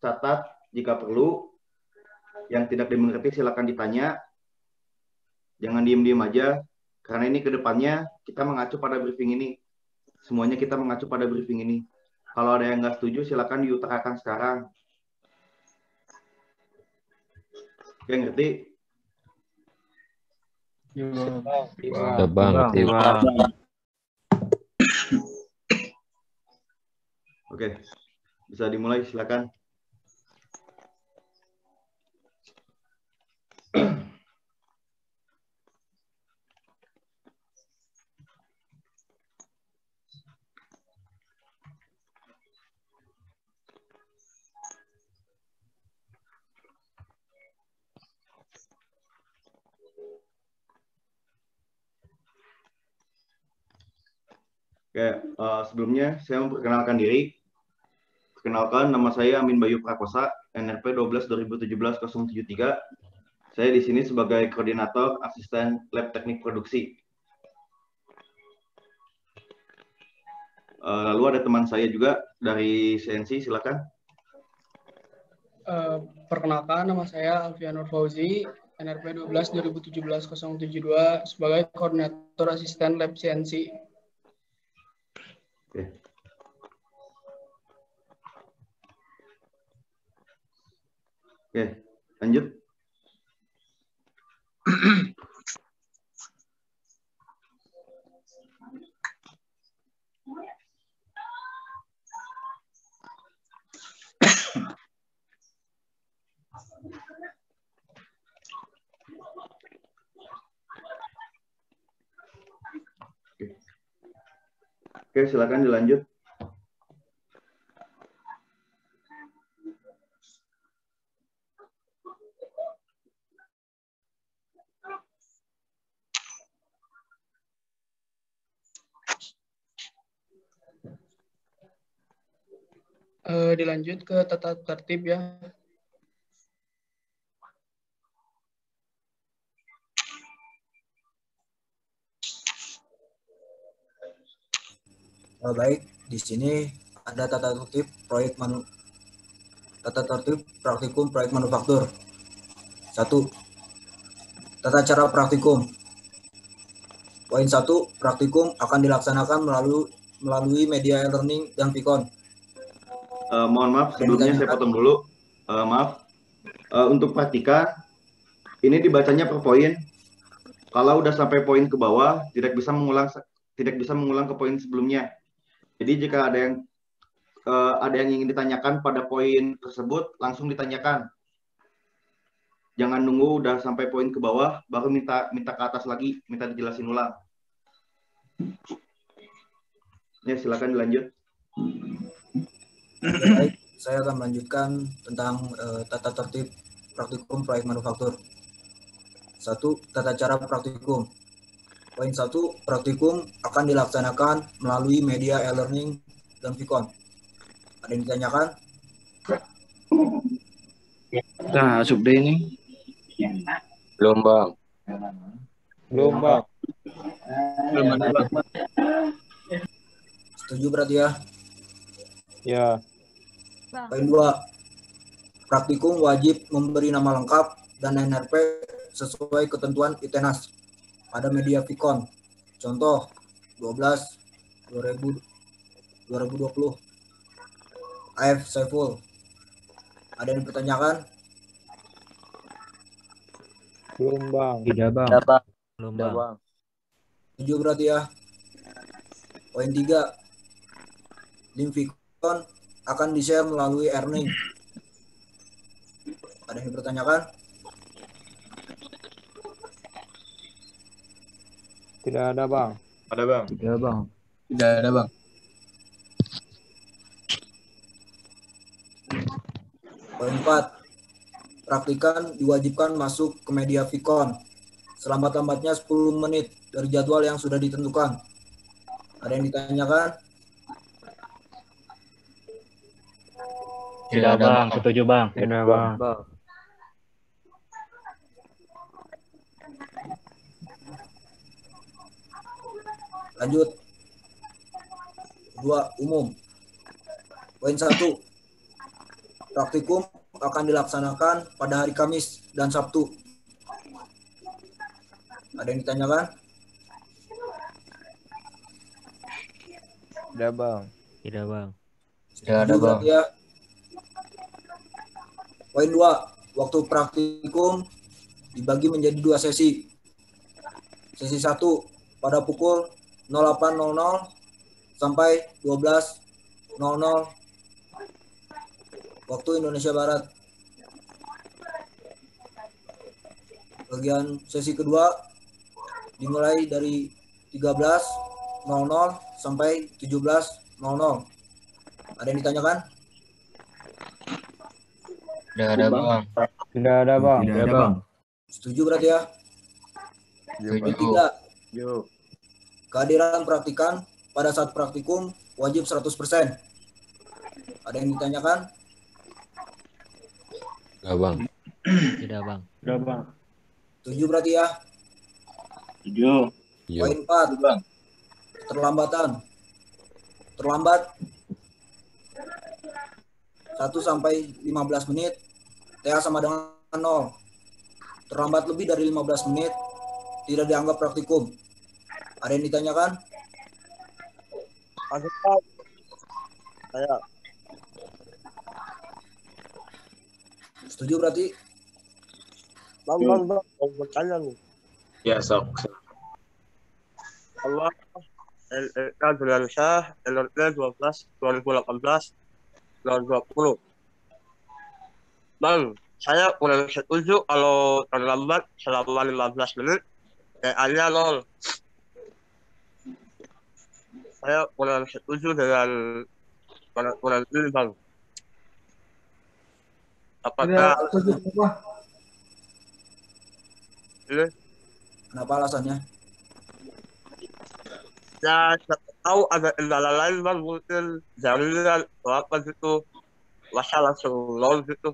catat jika perlu. Yang tidak dimengerti silakan ditanya. Jangan diem-diem aja, karena ini ke depannya kita mengacu pada briefing ini. Semuanya kita mengacu pada briefing ini. Kalau ada yang nggak setuju, silakan diutarakan sekarang. Oke, ngerti? Ya bang, ngerti bang. Oke, bisa dimulai, silakan. Oke, sebelumnya saya memperkenalkan diri. Perkenalkan, nama saya Amin Bayu Prakosa, NRP 12-2017-073. Saya di sini sebagai koordinator asisten lab teknik produksi. Lalu ada teman saya juga dari CNC, silakan. Perkenalkan, nama saya Alfianur Fauzi, NRP 12-2017-072 sebagai koordinator asisten lab CNC. Oke. Oke, lanjut. Oke, silakan dilanjut. Dilanjut ke tata tertib ya. Baik, di sini ada tata tertib praktikum proyek manufaktur. 1. Tata cara praktikum. Poin 1, praktikum akan dilaksanakan melalui media e-learning dan Vicon. Mohon maaf, sebelumnya saya potong dulu. Maaf. Untuk praktika, ini dibacanya per poin. Kalau udah sampai poin ke bawah, tidak bisa mengulang ke poin sebelumnya. Jadi jika ada yang ingin ditanyakan pada poin tersebut, langsung ditanyakan. Jangan nunggu udah sampai poin ke bawah, baru minta ke atas lagi, minta dijelasin ulang. Ya, silakan dilanjut. Baik, saya akan melanjutkan tentang tata tertib praktikum proyek manufaktur. 1. Tata cara praktikum. Poin 1, praktikum akan dilaksanakan melalui media e-learning dan Vicon. Ada yang ditanyakan? Nah, Subde ini. Belum bang. Belum bang. Setuju berarti ya? Ya. Poin 2, praktikum wajib memberi nama lengkap dan NRP sesuai ketentuan ITENAS pada media Vicon. Contoh 12/2020 AF Saiful. Ada yang dipertanyakan? Belum bang. Tidak bang. Belum bang. Setuju berarti ya? Poin 3, link Vicon akan di-share melalui earning. Ada yang dipertanyakan? Tidak ada bang. Ada bang. Tidak bang. Tidak ada bang. Poin 4, praktikan diwajibkan masuk ke media Vicon selambat-lambatnya 10 menit dari jadwal yang sudah ditentukan. Ada yang ditanyakan? Tidak bang. Setuju bang. Tidak bang. Lanjut. 2, umum. Poin 1, praktikum akan dilaksanakan pada hari Kamis dan Sabtu. Ada yang ditanyakan? Tidak, Bang. Tidak, Bang. Tidak ada, Bang. Ya. Poin 2, waktu praktikum dibagi menjadi 2 sesi. Sesi 1 pada pukul 08.00 sampai 12.00 waktu Indonesia Barat. Bagian sesi kedua dimulai dari 13.00 sampai 17.00. Ada yang ditanyakan? Tidak ada, Bang. Tidak ada, Bang. Tidak ada, Bang. Setuju berarti ya? Poin 3. Yuk. Kehadiran praktikan pada saat praktikum wajib 100%. Ada yang ditanyakan? Tidak, Bang. Tidak, Bang. Tidak, Bang. Setuju berarti ya? Setuju. Poin 4. Terlambatan. Terlambat 1 sampai 15 menit. TA sama dengan 0. Terlambat lebih dari 15 menit tidak dianggap praktikum. Ada yang ditanyakan? Ada, Pak. Saya. Setuju berarti? Bang, mau bertanya nih. Ya, sok. Allah LLK Indonesia LLK 12 2018 2020. Bang, saya kurang setuju kalau terlambat selama 15 menit TA-nya 0. Saya kurang setuju dengan peraturan ini, Bang. Apakah ini Kenapa alasannya? ya tahu ada kendala lain, Bang, mungkin jaringan atau apa gitu, masa langsung load gitu.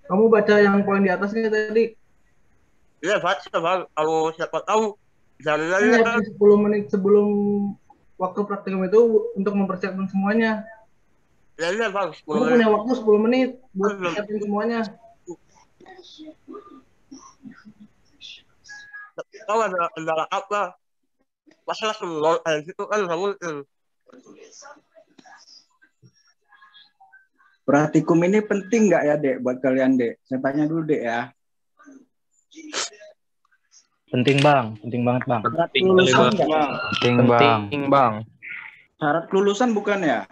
Kamu baca yang poin di atasnya tadi? Iya, baca, Bang, kalau siapa tahu jaringannya Iya, kan 10 menit sebelum waktu praktikum itu untuk mempersiapkan semuanya. ya, iya, Bang, 10 Kamu menit. punya waktu 10 menit buat persiapin semuanya. Tahu ada kendala apa, masa langsung load kayak gitu kan nggak mungkin. Praktikum ini penting nggak ya, Dek, buat kalian, Dek? Saya tanya dulu, Dek, ya. Penting, Bang. Penting banget, Bang. Syarat kelulusan nggak? Penting, Bang. Bang. Syarat kelulusan bukan ya?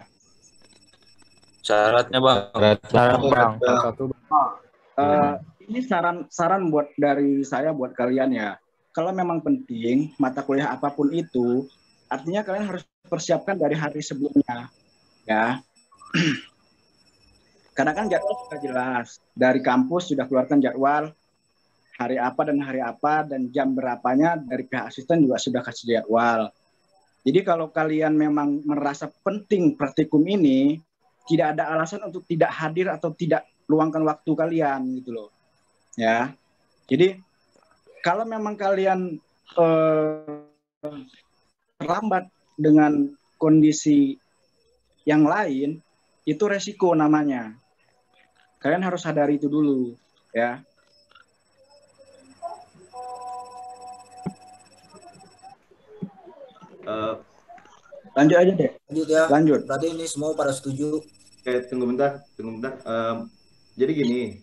Syaratnya, Bang. Syarat, Bang. Ini saran buat dari saya buat kalian ya. Kalau memang penting mata kuliah apapun itu, artinya kalian harus persiapkan dari hari sebelumnya, ya. Karena kan jadwal sudah jelas, dari kampus sudah keluarkan jadwal hari apa dan jam berapanya, dari pihak asisten juga sudah kasih jadwal. Jadi kalau kalian memang merasa penting praktikum ini, tidak ada alasan untuk tidak hadir atau tidak luangkan waktu kalian gitu loh, ya. Jadi kalau memang kalian terlambat dengan kondisi yang lain, itu resiko namanya. Kalian harus sadari itu dulu, ya. Lanjut aja deh. Lanjut ya. Lanjut. Berarti ini semua pada setuju. Oke, tunggu bentar. Jadi gini,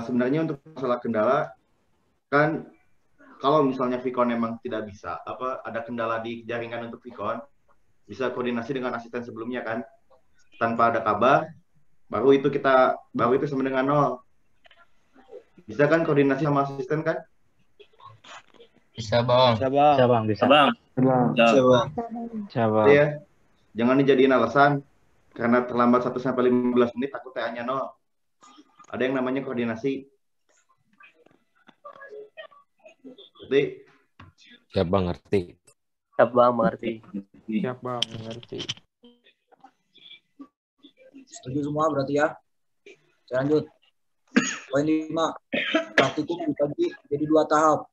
sebenarnya untuk masalah kendala, kan kalau misalnya Vicon emang tidak bisa, ada kendala di jaringan untuk Vicon, bisa koordinasi dengan asisten sebelumnya kan, tanpa ada kabar, baru itu sama dengan 0. Bisa kan koordinasi sama asisten kan? Bisa, Bang. Bisa, Bang. Bisa, Bang. Bisa. Bang. Bisa, Bang. Ya, jangan dijadiin alasan karena terlambat 1-15 menit aku TA-nya 0. Ada yang namanya koordinasi. Jadi, Siap, Bang. Ngerti. Siap, Bang, mengerti. Setuju semua berarti ya. Saya lanjut. Poin 5. Praktikum dibagi jadi 2 tahap.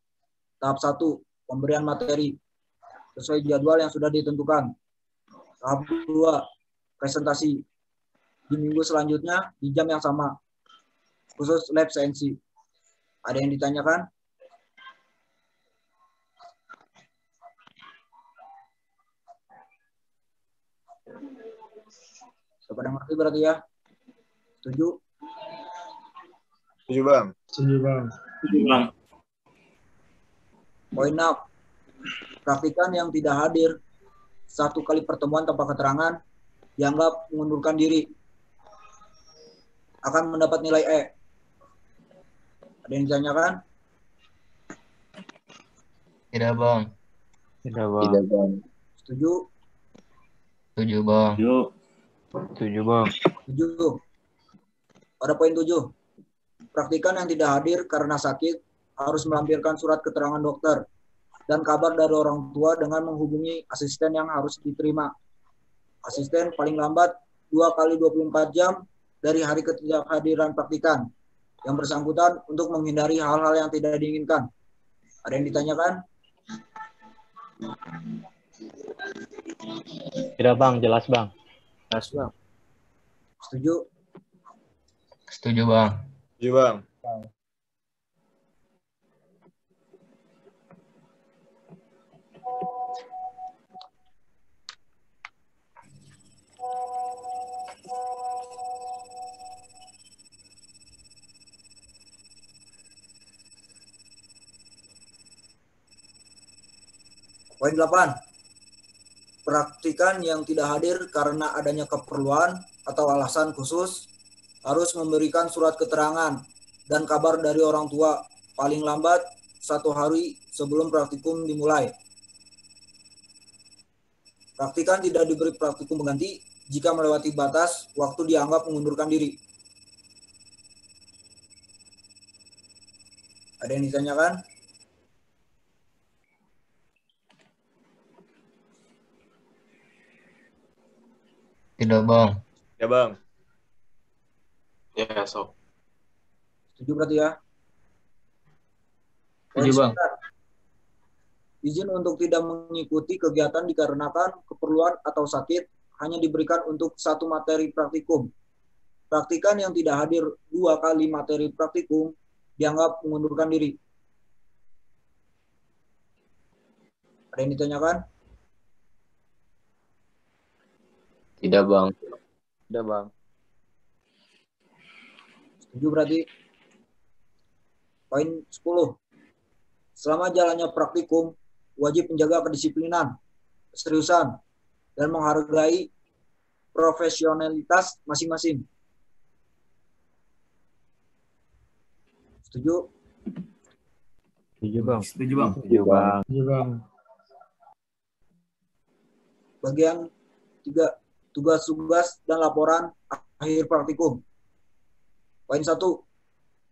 Tahap 1, pemberian materi sesuai jadwal yang sudah ditentukan. Tahap 2, presentasi. di minggu selanjutnya di jam yang sama, khusus lab CNC. Ada yang ditanyakan? Pada ngerti berarti ya? Setuju? Setuju, Bang. Setuju, Bang. Poin 6. Praktikan yang tidak hadir satu kali pertemuan tanpa keterangan dianggap mengundurkan diri akan mendapat nilai E. Ada yang ditanyakan? Tidak, Bang. Tidak, Bang. Setuju? Setuju, Bang. Setuju, Bang. Setuju. Pada poin 7. Praktikan yang tidak hadir karena sakit harus melampirkan surat keterangan dokter dan kabar dari orang tua dengan menghubungi asisten yang harus diterima. Asisten paling lambat 2 kali 24 jam dari hari ketidakhadiran praktikan yang bersangkutan untuk menghindari hal-hal yang tidak diinginkan. Ada yang ditanyakan? Tidak, Bang. Jelas, Bang. Jelas, Bang. Setuju? Setuju, Bang. Setuju, Bang. Poin 8. Praktikan yang tidak hadir karena adanya keperluan atau alasan khusus harus memberikan surat keterangan dan kabar dari orang tua paling lambat 1 hari sebelum praktikum dimulai. Praktikan tidak diberi praktikum pengganti jika melewati batas waktu dianggap mengundurkan diri. Ada yang ditanyakan? Tidak, Bang. Ya, Bang. Ya, sok. Setuju berarti ya? Setuju, Bang. Izin untuk tidak mengikuti kegiatan dikarenakan keperluan atau sakit hanya diberikan untuk 1 materi praktikum. Praktikan yang tidak hadir 2 kali materi praktikum dianggap mengundurkan diri. Ada yang ditanyakan? Tidak, Bang. Tidak, Bang. Setuju berarti? Poin 10. Selama jalannya praktikum, wajib menjaga kedisiplinan, keseriusan, dan menghargai profesionalitas masing-masing. Setuju? Setuju, Bang. Setuju, Bang. Setuju, Bang. Setuju, Bang. Bagian 3. Tugas-tugas dan laporan akhir praktikum. Poin 1.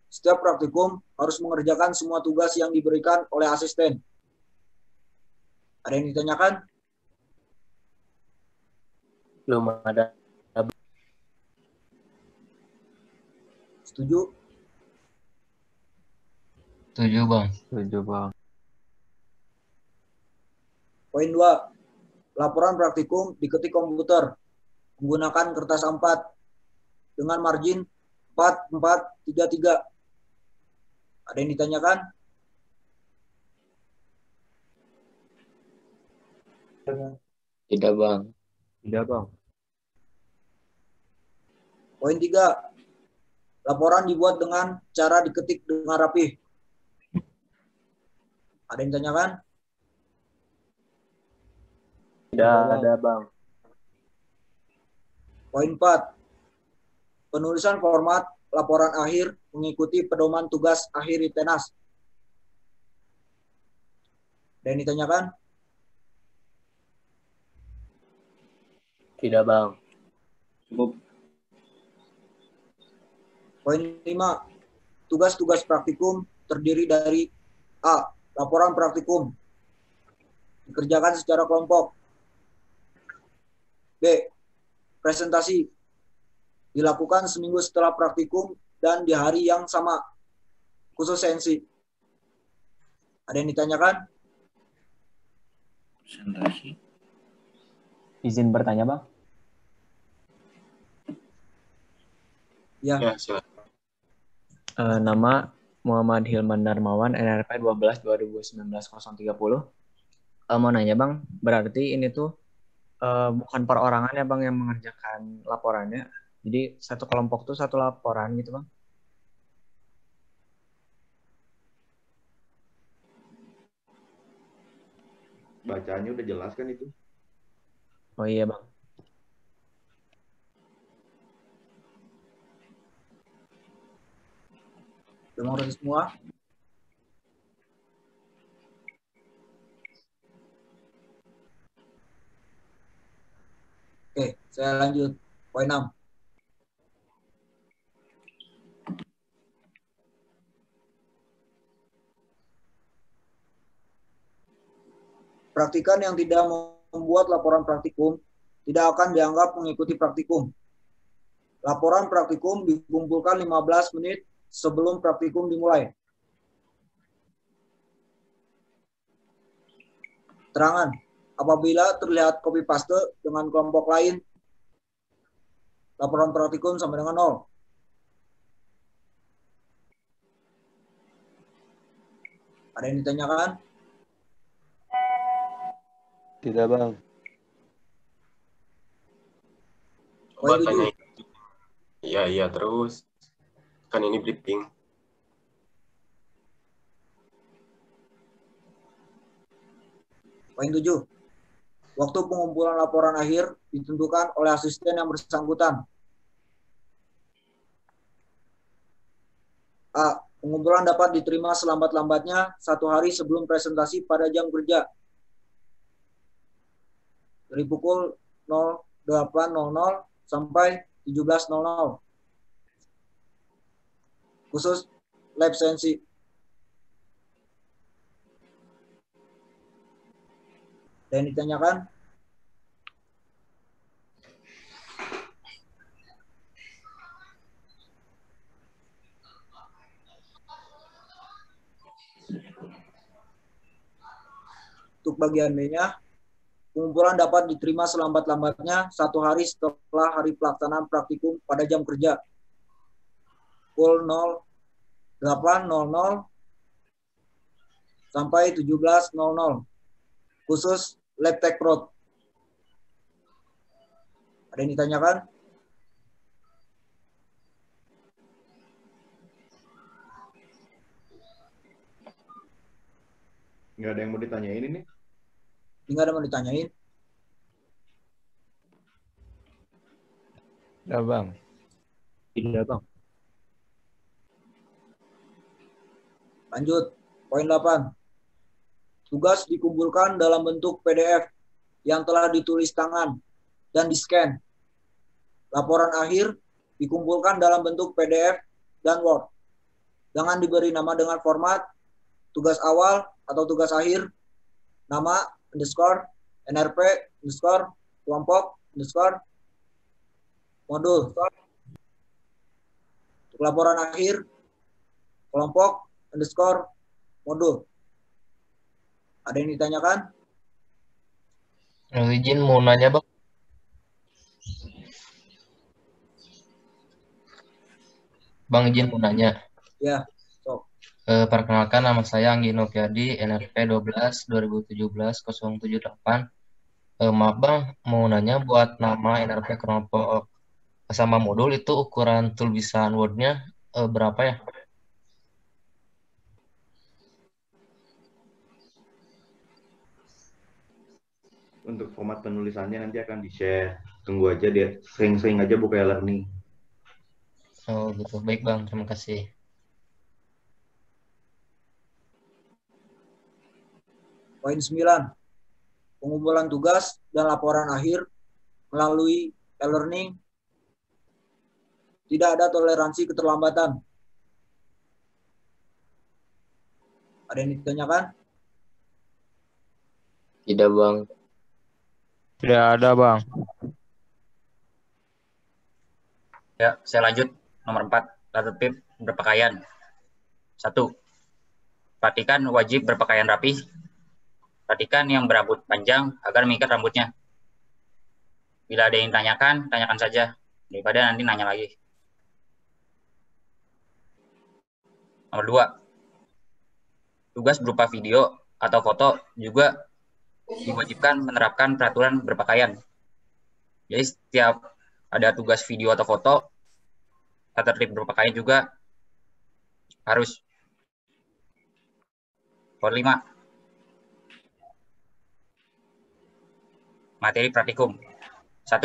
Setiap praktikum harus mengerjakan semua tugas yang diberikan oleh asisten. Ada yang ditanyakan? Belum ada. Setuju? Setuju, Bang. Setuju, Bang. Poin 2. Laporan praktikum diketik komputer menggunakan kertas A4 dengan margin 4433. Ada yang ditanyakan? Tidak, Bang. Tidak, Bang. Poin 3. Laporan dibuat dengan cara diketik dengan rapi. Ada yang ditanyakan? Tidak ada, Bang. Poin 4. Penulisan format laporan akhir mengikuti pedoman tugas akhir Itenas. Ada yang ditanyakan? Tidak, Bang. Cukup. Poin 5. Tugas-tugas praktikum terdiri dari A. Laporan praktikum. Dikerjakan secara kelompok. B. Presentasi. Dilakukan seminggu setelah praktikum dan di hari yang sama. Khusus sensi. Ada yang ditanyakan? Presentasi. Izin bertanya, Bang. Ya. Ya, silakan. Nama Muhammad Hilman Darmawan, NRP 12 2019 030. Mau nanya Bang, berarti ini tuh bukan perorangan ya Bang yang mengerjakan laporannya. Jadi satu kelompok tuh satu laporan gitu Bang. Bacaannya udah jelas kan itu? Oh iya Bang. Udah mengerti semua? Oke, saya lanjut. Poin 6. Praktikan yang tidak membuat laporan praktikum tidak akan dianggap mengikuti praktikum. Laporan praktikum dikumpulkan 15 menit sebelum praktikum dimulai. Terangan, apabila terlihat copy paste dengan kelompok lain, laporan praktikum sama dengan 0. Ada yang ditanyakan? Tidak, Bang. Coba Poin 7. tanya. Iya, terus. Kan ini briefing. Poin 7. Waktu pengumpulan laporan akhir ditentukan oleh asisten yang bersangkutan. A. Pengumpulan dapat diterima selambat-lambatnya 1 hari sebelum presentasi pada jam kerja. Dari pukul 08.00 sampai 17.00. Khusus lab sensi. Dan ditanyakan? Untuk bagian B-nya, pengumpulan dapat diterima selambat-lambatnya 1 hari setelah hari pelaksanaan praktikum pada jam kerja. Pukul 08.00 sampai 17.00. Khusus lab tech prod. Ada yang ditanyakan? Nggak ada yang mau ditanyain ini? Nggak ada yang mau ditanyain? Tidak Bang. Tidak Bang. Lanjut. Poin 8. Tugas dikumpulkan dalam bentuk PDF yang telah ditulis tangan dan di-scan. Laporan akhir dikumpulkan dalam bentuk PDF dan Word. Jangan diberi nama dengan format tugas awal atau tugas akhir, nama underscore, NRP underscore, kelompok underscore, modul. Untuk laporan akhir, kelompok underscore, modul. Ada yang ditanyakan? Izin mau nanya Bang. Bang izin mau nanya. Ya, so. Perkenalkan nama saya Anggi Noviadi, NRP 12 2017 078. Maaf Bang, mau nanya buat nama NRP kelompok sama modul itu ukuran tulisan Word-nya berapa ya? Untuk format penulisannya nanti akan di-share. Tunggu aja dia, sering-sering aja buka e-learning. Oh gitu, baik Bang, terima kasih. Poin 9. Pengumpulan tugas dan laporan akhir melalui e-learning. Tidak ada toleransi keterlambatan. Ada yang ditanyakan? Tidak Bang. Tidak ada, Bang. Ya, saya lanjut. Nomor 4, tata tertib berpakaian. 1. Perhatikan wajib berpakaian rapi. Perhatikan yang berambut panjang agar mengikat rambutnya. Bila ada yang tanyakan, tanyakan saja. Daripada nanti nanya lagi. Nomor 2, tugas berupa video atau foto juga diwajibkan menerapkan peraturan berpakaian. Jadi setiap ada tugas video atau foto, tata tertib berpakaian juga harus. Poin 5, materi praktikum. 1.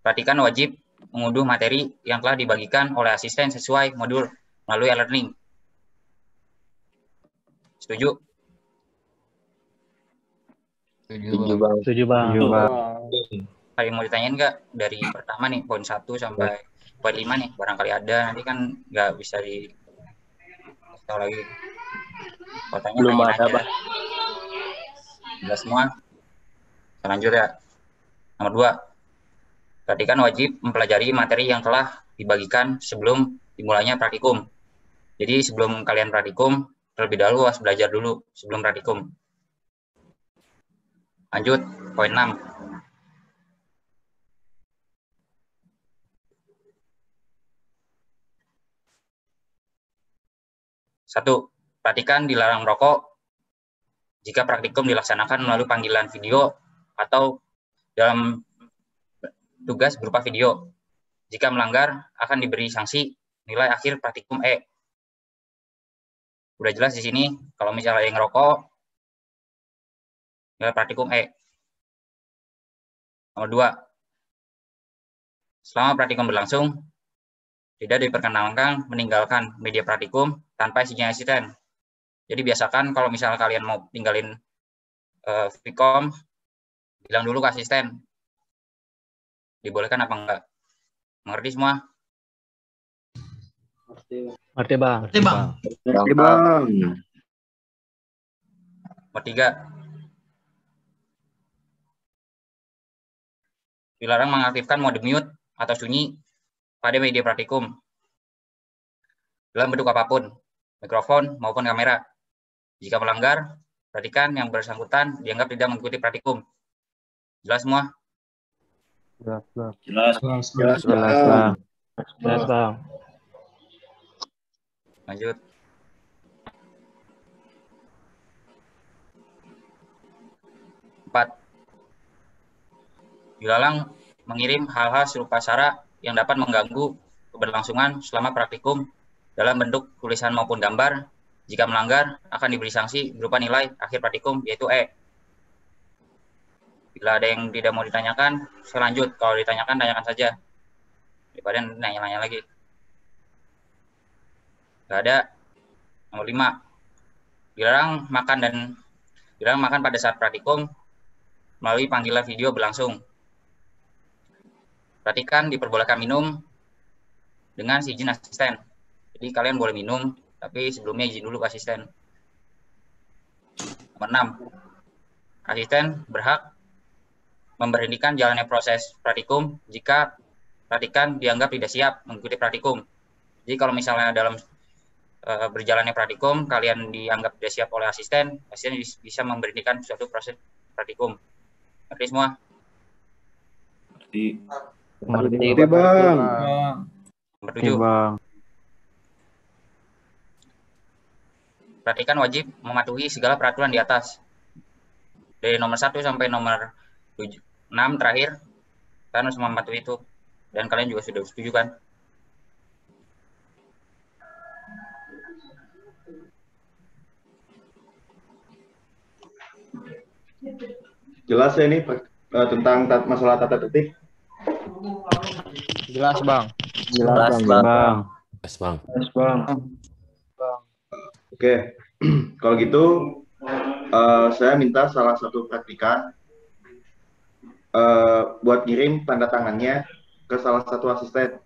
Praktikan wajib mengunduh materi yang telah dibagikan oleh asisten sesuai modul melalui e-learning. Setuju? Setuju bang. Setuju bang. Ada yang mau ditanyain nggak dari pertama nih, poin 1 sampai poin 5 nih, barangkali ada, nanti kan nggak bisa tahu lagi. Kalau tanya, Belum tanya ada aja. bang. Jelas semua? Kita lanjut ya. Nomor 2, perhatikan wajib mempelajari materi yang telah dibagikan sebelum dimulainya praktikum. Jadi sebelum kalian praktikum, terlebih dahulu harus belajar dulu sebelum praktikum. Lanjut, poin 6. Satu, perhatikan dilarang merokok jika praktikum dilaksanakan melalui panggilan video atau dalam tugas berupa video. Jika melanggar, akan diberi sanksi nilai akhir praktikum E. Udah jelas di sini, kalau misalnya yang ngerokok, nilai praktikum E. Nomor 2, selama praktikum berlangsung, tidak diperkenankan meninggalkan media praktikum tanpa izin asisten. Jadi biasakan kalau misalnya kalian mau tinggalin Vcom, bilang dulu ke asisten. Dibolehkan apa enggak? Mengerti semua? Ngerti bang. Ngerti bang. Oke bang. Nomor 3, dilarang mengaktifkan mode mute atau sunyi pada media praktikum dalam bentuk apapun, mikrofon maupun kamera. Jika melanggar, perhatikan yang bersangkutan dianggap tidak mengikuti praktikum. Jelas semua? Jelas bang. Jelas bang. Jelas bang. Lanjut. Empat, dilarang mengirim hal-hal serupa syarat yang dapat mengganggu keberlangsungan selama praktikum dalam bentuk tulisan maupun gambar. Jika melanggar, akan diberi sanksi berupa nilai akhir praktikum, yaitu E. Bila ada yang tidak mau ditanyakan, saya lanjut. Kalau ditanyakan, tanyakan saja. Daripada nanya-nanya lagi. Nggak ada. Nomor 5, dilarang makan pada saat praktikum melalui panggilan video berlangsung. Perhatikan diperbolehkan minum dengan izin asisten. Jadi kalian boleh minum, tapi sebelumnya izin dulu ke asisten. Nomor 6, asisten berhak memberhentikan jalannya proses praktikum jika praktikan dianggap tidak siap mengikuti praktikum. Jadi kalau misalnya dalam berjalannya praktikum, kalian dianggap tidak siap oleh asisten bisa memberhentikan suatu proses praktikum. Ngerti semua? Ngerti bang. Nomor 7, bang. perhatikan wajib mematuhi segala peraturan di atas. Dari nomor 1 sampai nomor 6 terakhir, kalian harus mematuhi itu. Dan kalian juga sudah setuju kan? Jelas ya ini tentang masalah tata tertib? Jelas bang. Jelas bang. Jelas bang. Oke, kalau gitu saya minta salah satu praktikan buat ngirim tanda tangannya ke salah satu asisten.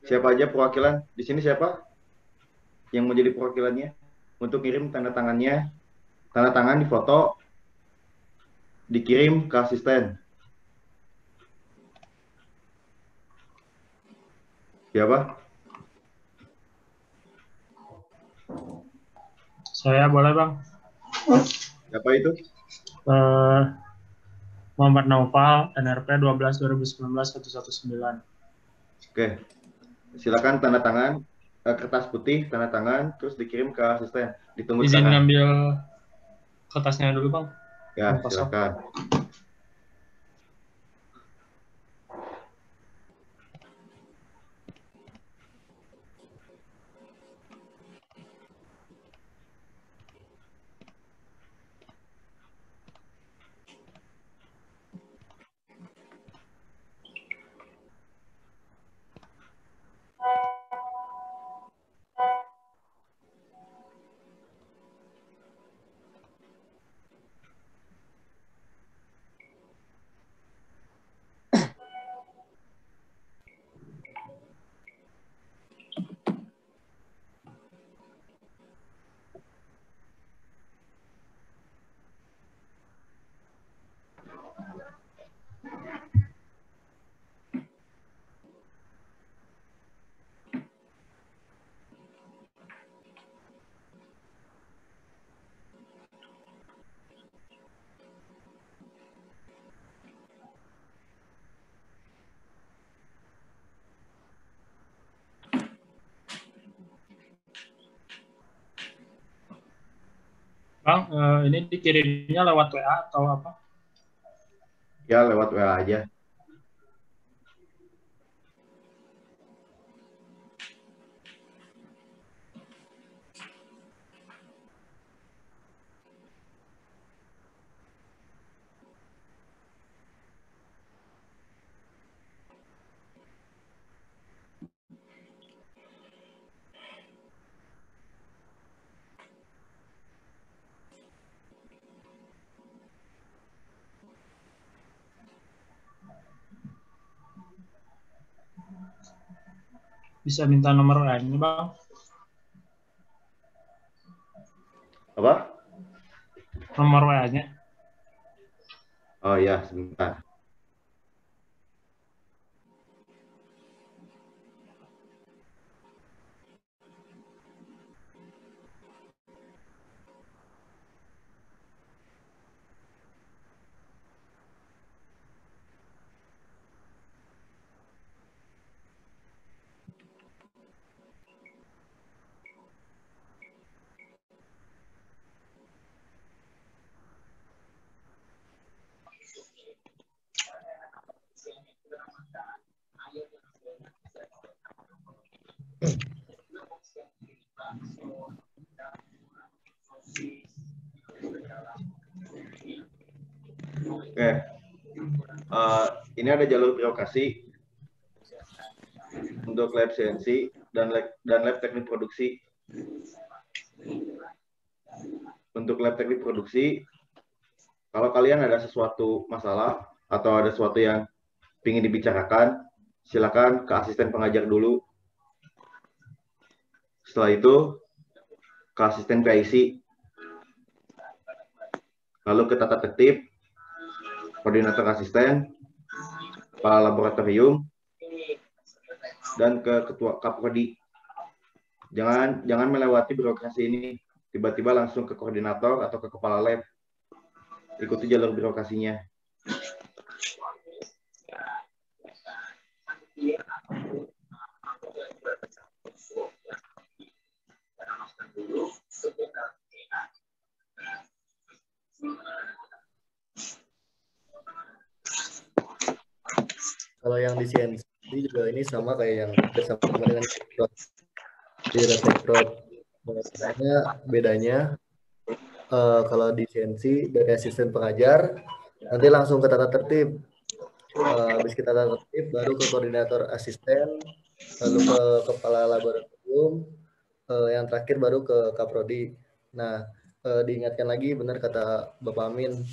Siapa aja perwakilan? Di sini siapa yang mau jadi perwakilannya? Untuk ngirim tanda tangannya, tanda tangan di foto, dikirim ke asisten. Siapa? Saya boleh bang. Siapa itu? Muhammad Naufal, NRP 12/2019-119. Oke, silakan tanda tangan, kertas putih, tanda tangan, terus dikirim ke asisten. Ditunggu Izin sekarang. ngambil kertasnya dulu, Bang. Ya, Yang kosong. silakan. Bang, ini dikirimnya lewat WA atau apa? Ya, lewat WA aja. Bisa minta nomor WA-nya, Bang? Apa? Nomor WA-nya. Oh ya, sebentar. Oke, ini ada jalur birokrasi untuk lab CNC dan lab teknik produksi. Untuk lab teknik produksi, kalau kalian ada sesuatu masalah atau ada sesuatu yang ingin dibicarakan, silakan ke asisten pengajar dulu. Setelah itu ke asisten PIC, lalu ke tata tertib, koordinator asisten, kepala laboratorium, dan ke ketua Kaprodi. Jangan melewati birokrasi ini, tiba-tiba langsung ke koordinator atau ke kepala lab. Ikuti jalur birokrasinya. Kalau yang di CNC juga ini sama kayak yang bersama dengan di Tekprod. Bedanya kalau di CNC dari asisten pengajar nanti langsung ke tata tertib. Habis kita tata tertib baru ke koordinator asisten, lalu ke kepala laboratorium, yang terakhir baru ke Kaprodi. Nah, diingatkan lagi benar kata Bapak Amin,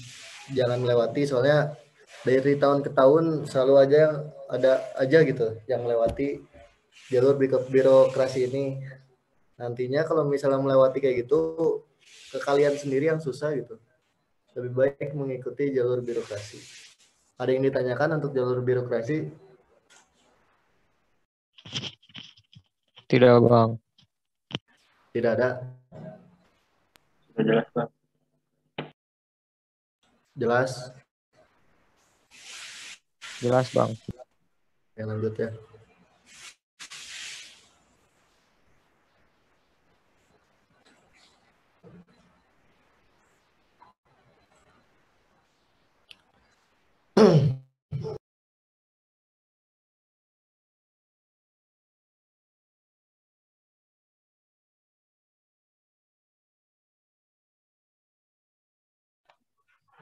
jangan melewati soalnya dari tahun ke tahun selalu ada aja gitu yang melewati jalur birokrasi ini. Nantinya kalau misalnya melewati kayak gitu ke kalian sendiri yang susah gitu. Lebih baik mengikuti jalur birokrasi. Ada yang ditanyakan untuk jalur birokrasi? Tidak, Bang. Tidak ada. Sudah jelas, Bang. Jelas. Jelas, Bang. Yang lanjut ya.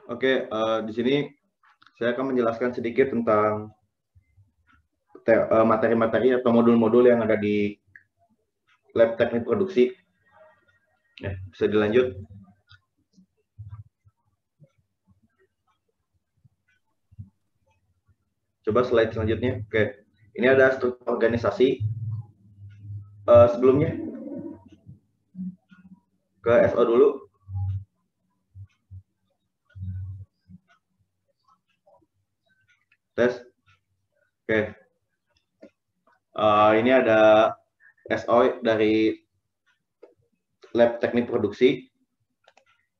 Oke, di sini saya akan menjelaskan sedikit tentang materi-materi atau modul-modul yang ada di lab teknik produksi. Ya, bisa dilanjut. Coba slide selanjutnya. Oke, ini ada struktur organisasi. Sebelumnya ke SO dulu. Tes. Oke. Ini ada SO dari lab teknik produksi.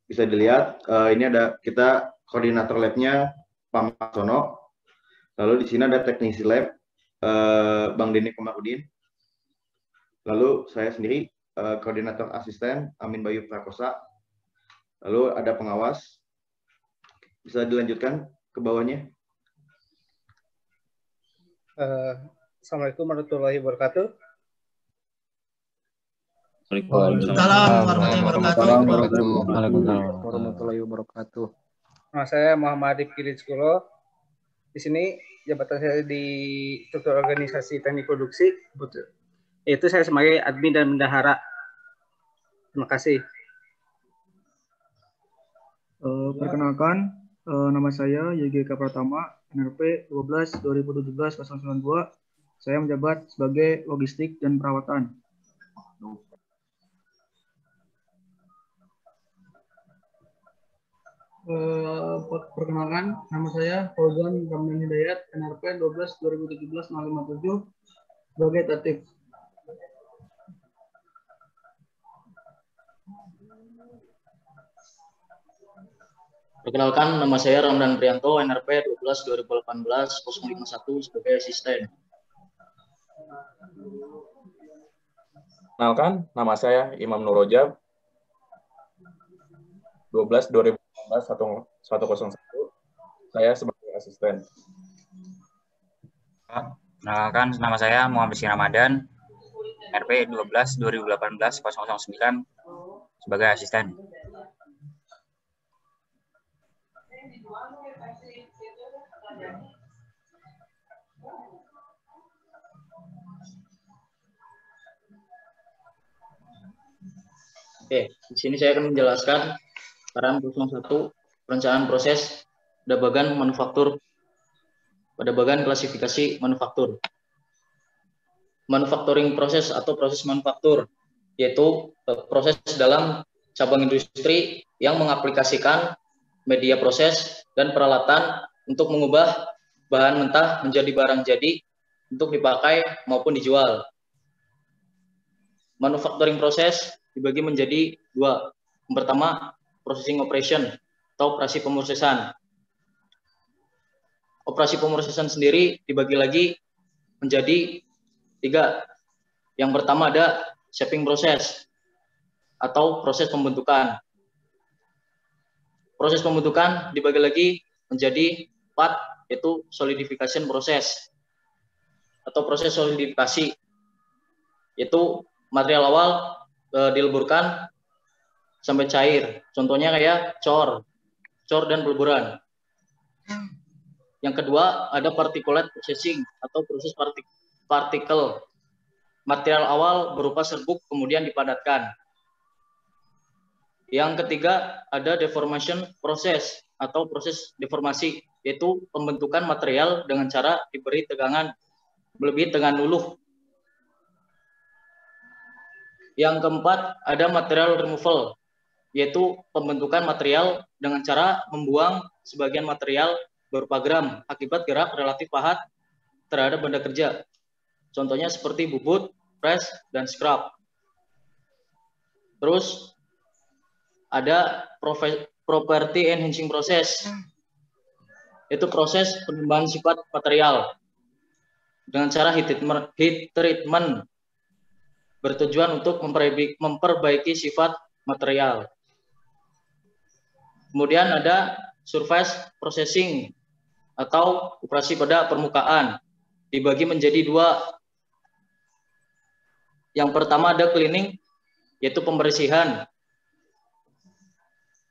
Bisa dilihat, ini ada kita koordinator labnya Pak Maksono. Lalu di sini ada teknisi lab Bang Denny Komarudin. Lalu saya sendiri koordinator asisten Amin Bayu Prakosa. Lalu ada pengawas. Bisa dilanjutkan ke bawahnya. Assalamualaikum warahmatullahi wabarakatuh. Waalaikumsalam warahmatullahi wabarakatuh. Nama saya Muhammad Rifki Rizkulo. Di sini jabatan saya di struktur organisasi teknik produksi, yaitu saya sebagai admin dan bendahara. Terima kasih. Perkenalkan, nama saya YGK Pratama, NRP 12-2017-092. Saya menjabat sebagai logistik dan perawatan. Perkenalkan, nama saya Fauzan Ramdan Hidayat, NRP 12-2017-057, sebagai tertib. Perkenalkan, nama saya Ramdan Prianto, NRP 12-2018-051, sebagai asisten. Perkenalkan, nama saya Imam Nurojab, 12-2018-101, saya sebagai asisten. Perkenalkan, nama saya Muhammad Rizky Ramadan, NRP 12-2018-009, sebagai asisten. Oke, di sini saya akan menjelaskan peran 01 perencanaan proses pada bagian manufaktur, pada bagian klasifikasi manufaktur. Manufacturing proses atau proses manufaktur, yaitu proses dalam cabang industri yang mengaplikasikan media proses dan peralatan untuk mengubah bahan mentah menjadi barang jadi untuk dipakai maupun dijual. Manufacturing proses dibagi menjadi dua. Yang pertama, processing operation atau operasi pemrosesan. Operasi pemrosesan sendiri dibagi lagi menjadi tiga. Yang pertama ada shaping proses atau proses pembentukan. Proses pembentukan dibagi lagi menjadi 4, yaitu solidification proses atau proses solidifikasi, yaitu material awal dileburkan sampai cair. Contohnya kayak cor dan peleburan. Yang kedua ada particulate processing atau proses partikel. Material awal berupa serbuk kemudian dipadatkan. Yang ketiga ada deformation proses atau proses deformasi, yaitu pembentukan material dengan cara diberi tegangan melebihi tegangan luluh. Yang keempat ada material removal, yaitu pembentukan material dengan cara membuang sebagian material berupa gram akibat gerak relatif pahat terhadap benda kerja. Contohnya seperti bubut, press, dan scrap. Terus ada property enhancing process, yaitu proses penambahan sifat material dengan cara heat treatment bertujuan untuk memperbaiki sifat material. Kemudian ada surface processing atau operasi pada permukaan, dibagi menjadi dua. Yang pertama ada cleaning, yaitu pembersihan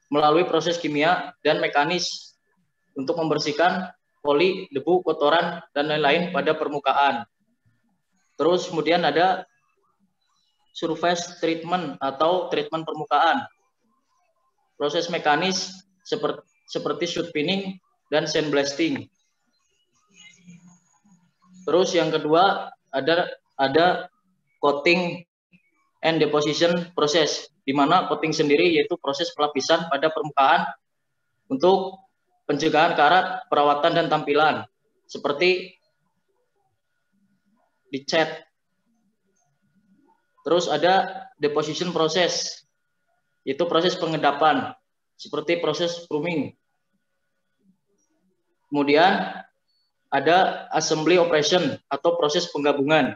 melalui proses kimia dan mekanis untuk membersihkan poli, debu, kotoran, dan lain-lain pada permukaan. Terus kemudian ada surface treatment atau treatment permukaan. Proses mekanis seperti shoot pinning dan sandblasting. Terus yang kedua ada coating and deposition process, di mana coating sendiri yaitu proses pelapisan pada permukaan untuk pencegahan karat, perawatan, dan tampilan, seperti dicat. Terus ada deposition process, yaitu proses pengendapan, seperti proses pruning. Kemudian ada assembly operation atau proses penggabungan.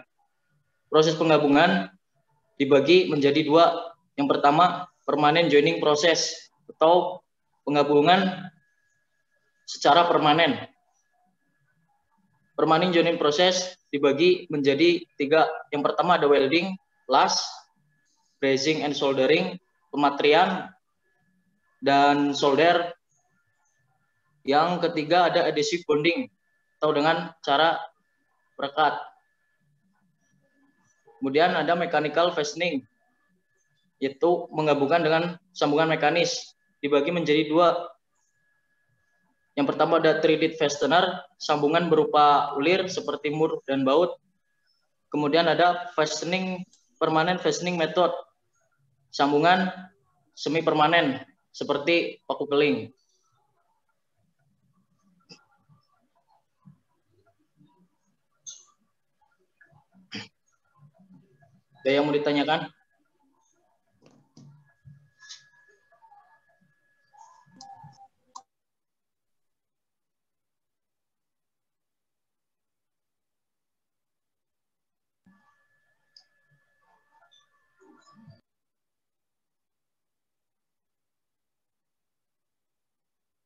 Proses penggabungan dibagi menjadi dua. Yang pertama, permanent joining process atau penggabungan secara permanen. Permanent joining process dibagi menjadi tiga. Yang pertama ada welding, las, brazing and soldering, pematrian, dan solder. Yang ketiga ada adhesive bonding atau dengan cara perekat. Kemudian ada mechanical fastening, yaitu menggabungkan dengan sambungan mekanis, dibagi menjadi dua. Yang pertama ada 3D fastener, sambungan berupa ulir seperti mur dan baut. Kemudian ada permanent fastening method, sambungan semi permanen seperti paku keling. Ada yang mau ditanyakan?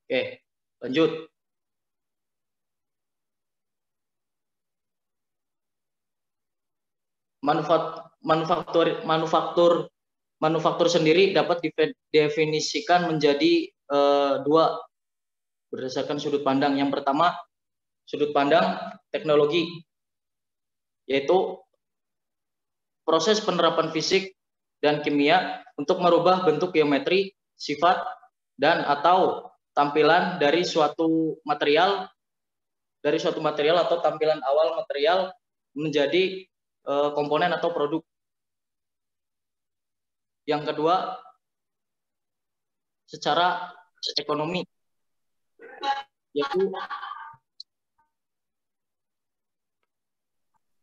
Oke, lanjut. Manufaktur sendiri dapat didefinisikan menjadi dua berdasarkan sudut pandang. Yang pertama, sudut pandang teknologi, yaitu proses penerapan fisik dan kimia untuk merubah bentuk geometri, sifat, dan atau tampilan dari suatu material atau tampilan awal material menjadi komponen atau produk. Yang kedua, secara ekonomi,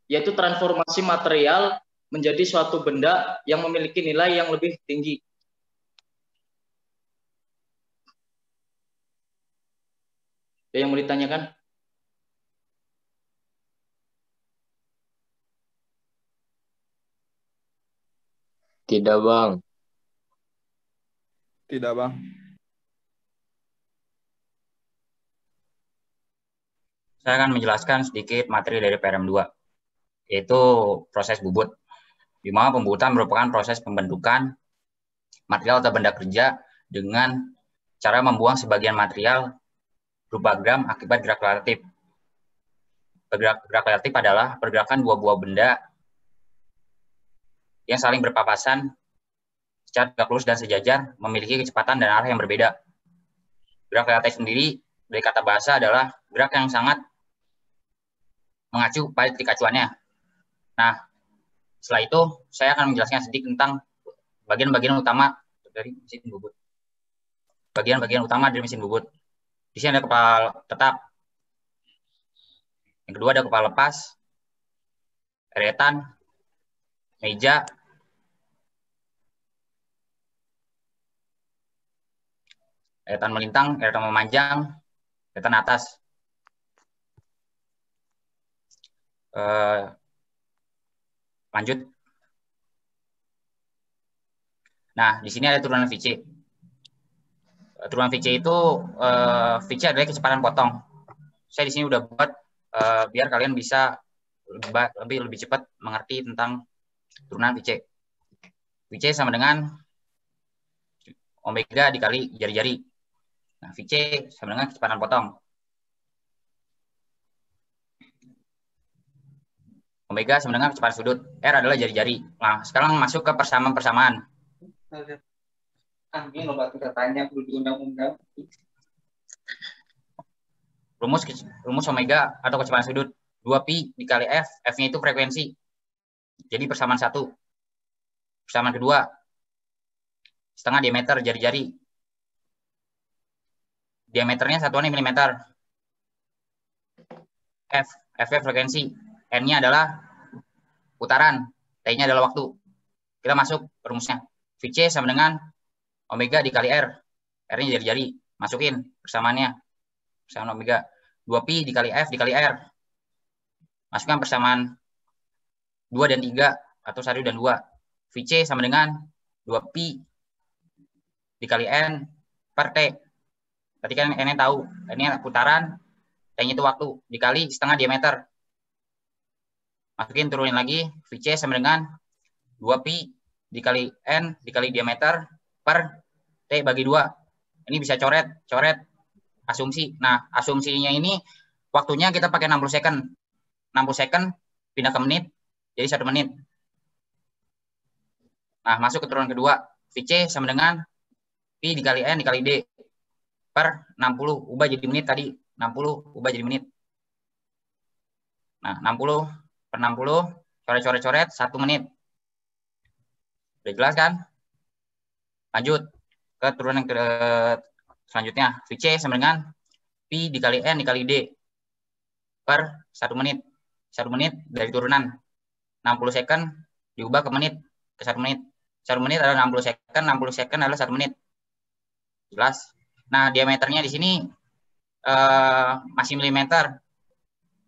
yaitu transformasi material menjadi suatu benda yang memiliki nilai yang lebih tinggi. Ada yang mau ditanyakan? Tidak, Bang. Tidak, Bang. Saya akan menjelaskan sedikit materi dari PRM2, yaitu proses bubut, di mana pembubutan merupakan proses pembentukan material atau benda kerja dengan cara membuang sebagian material berupa gram akibat gerak relatif. Gerak relatif adalah pergerakan dua buah benda yang saling berpapasan secara tegak lurus dan sejajar, memiliki kecepatan dan arah yang berbeda. Gerak relatif sendiri dari kata bahasa adalah gerak yang sangat mengacu pada titik acuannya. Nah, setelah itu saya akan menjelaskan sedikit tentang bagian-bagian utama dari mesin bubut. Bagian-bagian utama dari mesin bubut. Di sini ada kepala tetap. Yang kedua ada kepala lepas, eretan, meja, eretan melintang, eretan memanjang, eretan atas. Lanjut. Nah, di sini ada turunan VC. Turunan VC itu VC adalah kecepatan potong. Saya di sini udah buat biar kalian bisa lebih cepat mengerti tentang turunan VC. VC sama dengan omega dikali jari-jari. Nah, VC sama dengan kecepatan potong. Omega sama dengan kecepatan sudut. R adalah jari-jari. Nah, sekarang masuk ke persamaan-persamaan. Ini lo batu katanya perlu diundang-undang. Rumus omega atau kecepatan sudut 2pi dikali F. F-nya itu frekuensi. Jadi persamaan 1. Persamaan kedua, setengah diameter jari-jari. Diameternya satuannya milimeter. F frekuensi. N-nya adalah putaran. T-nya adalah waktu. Kita masuk rumusnya. VC sama dengan omega dikali R. R-nya jari-jari. Masukin persamaannya. Persamaan omega. 2pi dikali F dikali R. Masukkan persamaan 2 dan 3 atau 1 dan 2. VC sama dengan 2pi dikali N per T. Berarti kan N-nya tahu. N-nya putaran, T-nya itu waktu. Dikali setengah diameter. Masukin, turunin lagi. VC sama dengan 2pi dikali N dikali diameter per T bagi 2. Ini bisa coret asumsi. Nah, asumsinya ini waktunya kita pakai 60 second. 60 second pindah ke menit, jadi 1 menit. Nah, masuk ke turunan kedua. VC sama dengan Pi dikali N dikali D per 60. Ubah jadi menit tadi. 60 ubah jadi menit. Nah, 60 per 60, coret-coret, 1 menit. Udah jelas kan? Lanjut ke turunan ke selanjutnya. VC sama dengan Pi dikali N dikali D per 1 menit. 1 menit dari turunan. 60 second diubah ke menit, ke 1 menit. 1 menit adalah 60 second, 60 second adalah 1 menit. Jelas? Nah, diameternya di sini masih milimeter.